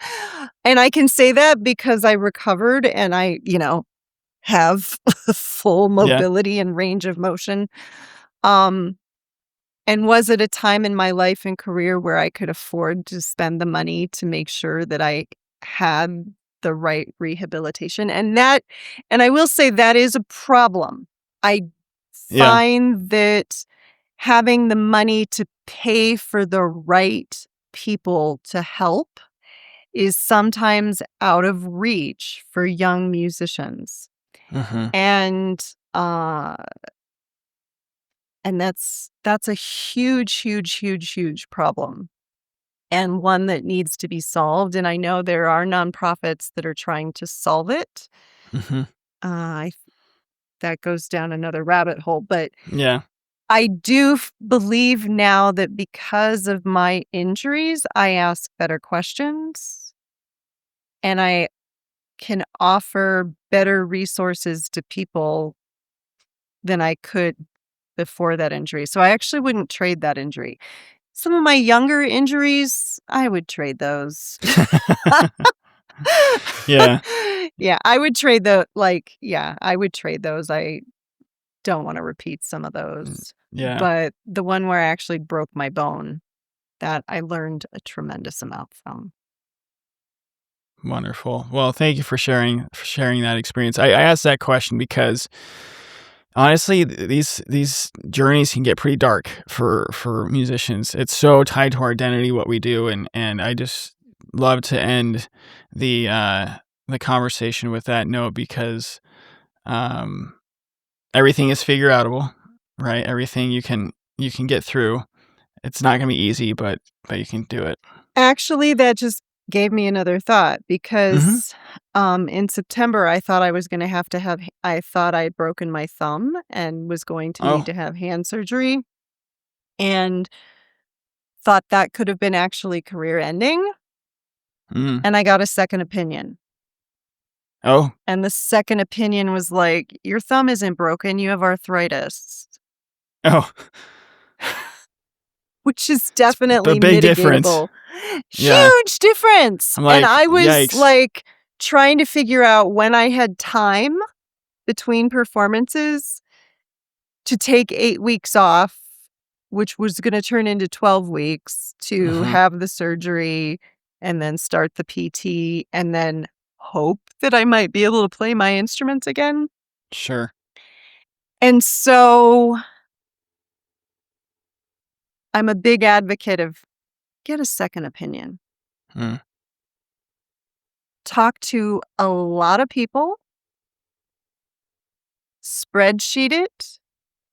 And I can say that because I recovered and I, have full Yeah. mobility and range of motion. Um, and was at a time in my life and career where I could afford to spend the money to make sure that I had the right rehabilitation. And I will say that is a problem. I Yeah. find that having the money to pay for the right people to help is sometimes out of reach for young musicians. Mm-hmm. And uh and that's a huge, huge, huge, huge problem, and one that needs to be solved. And I know there are nonprofits that are trying to solve it. Mm-hmm. I That goes down another rabbit hole, but Yeah. I do believe now that because of my injuries, I ask better questions and I can offer better resources to people than I could before that injury. So I actually wouldn't trade that injury. Some of my younger injuries, I would trade those. Yeah. Yeah, I would trade those. I don't want to repeat some of those. Yeah. But the one where I actually broke my bone, that I learned a tremendous amount from. Wonderful. Well, thank you for sharing that experience. I asked that question because honestly, these journeys can get pretty dark for musicians. It's so tied to our identity, what we do, and I just love to end the conversation with that note because um, everything is figure outable, right? Everything you can get through. It's not gonna be easy, but you can do it. Actually, that just gave me another thought Mm-hmm. because in September I thought I thought I had broken my thumb and was going to need Oh. to have hand surgery, and thought that could have been actually career ending. Mm. And I got a second opinion. Oh. And the second opinion was like, your thumb isn't broken, you have arthritis, Oh. which is It's a definitely big difference. mitigatable. Yeah. Huge difference. I'm And like, I was yikes. like trying to figure out when I had time between performances to take 8 weeks off, which was going to turn into 12 weeks to Mm-hmm. have the surgery and then start the PT and then hope that I might be able to play my instruments again. Sure. And so I'm a big advocate of get a second opinion. Mm. Talk to a lot of people, spreadsheet it,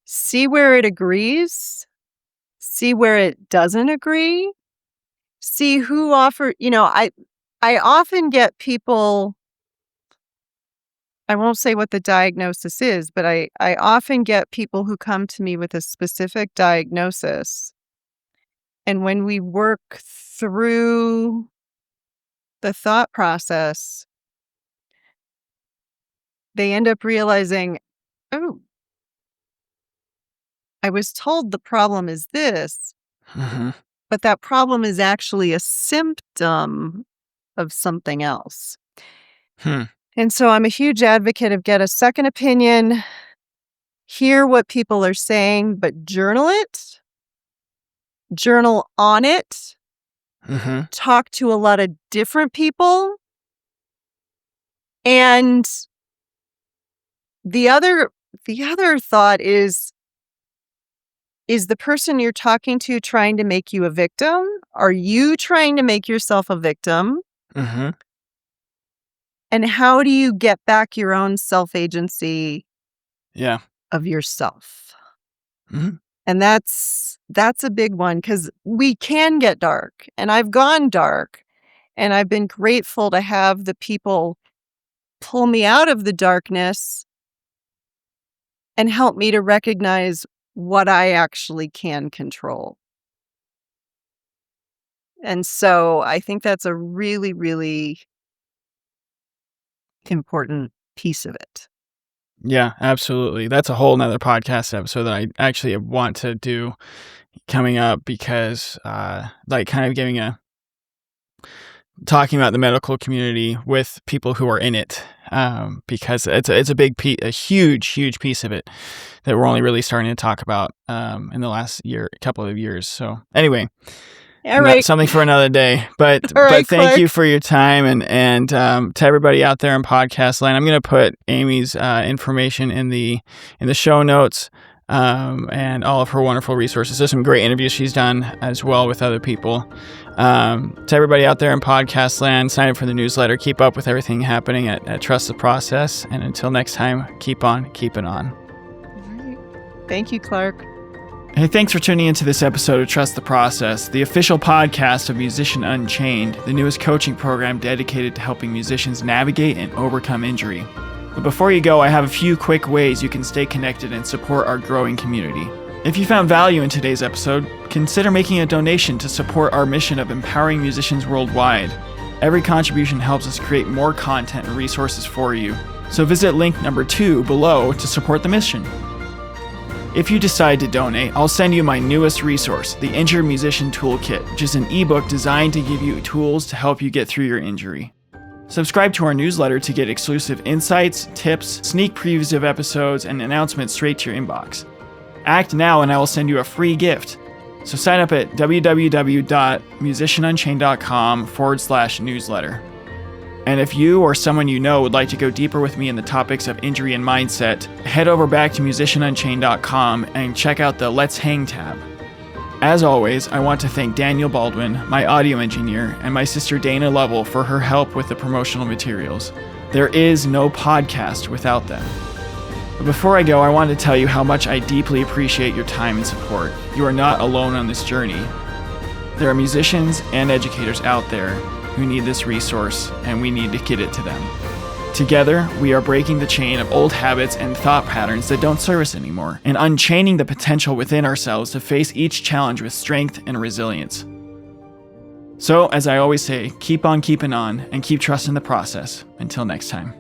see where it agrees, see where it doesn't agree, see who I often get people, I won't say what the diagnosis is, but I often get people who come to me with a specific diagnosis. And when we work through the thought process, they end up realizing, oh, I was told the problem is this, Mm-hmm. but that problem is actually a symptom of something else. Hmm. And so I'm a huge advocate of get a second opinion, hear what people are saying, but journal it, journal on it, talk to a lot of different people. And the other thought is the person you're talking to trying to make you a victim? Are you trying to make yourself a victim? And how do you get back your own self-agency of yourself? And that's a big one, because we can get dark. And I've gone dark. And I've been grateful to have the people pull me out of the darkness and help me to recognize what I actually can control. And so I think that's a really, really important piece of it. Yeah, absolutely. That's a whole nother podcast episode that I actually want to do coming up, because talking about the medical community with people who are in it, because it's a huge piece of it that we're only really starting to talk about in the last couple of years. So anyway, something for another day. But thank Clark. You for your time, and to everybody out there in podcast land, I'm going to put Amy's information in the show notes. And all of her wonderful resources. There's some great interviews she's done as well with other people. To everybody out there in podcast land, sign up for the newsletter. Keep up with everything happening at Trust the Process. And until next time, keep on keeping on. Thank you, Clark. Hey, thanks for tuning into this episode of Trust the Process, the official podcast of Musician Unchained, the newest coaching program dedicated to helping musicians navigate and overcome injury. But before you go, I have a few quick ways you can stay connected and support our growing community. If you found value in today's episode, consider making a donation to support our mission of empowering musicians worldwide. Every contribution helps us create more content and resources for you, so visit link number 2 below to support the mission. If you decide to donate, I'll send you my newest resource, the Injured Musician Toolkit, which is an ebook designed to give you tools to help you get through your injury. Subscribe to our newsletter to get exclusive insights, tips, sneak previews of episodes, and announcements straight to your inbox. Act now and I will send you a free gift. So sign up at www.musicianunchained.com/newsletter. And if you or someone you know would like to go deeper with me in the topics of injury and mindset, head over back to musicianunchained.com and check out the Let's Hang tab. As always, I want to thank Daniel Baldwin, my audio engineer, and my sister Dana Lovell for her help with the promotional materials. There is no podcast without them. But before I go, I want to tell you how much I deeply appreciate your time and support. You are not alone on this journey. There are musicians and educators out there who need this resource, and we need to get it to them. Together, we are breaking the chain of old habits and thought patterns that don't serve us anymore, and unchaining the potential within ourselves to face each challenge with strength and resilience. So, as I always say, keep on keeping on and keep trusting the process. Until next time.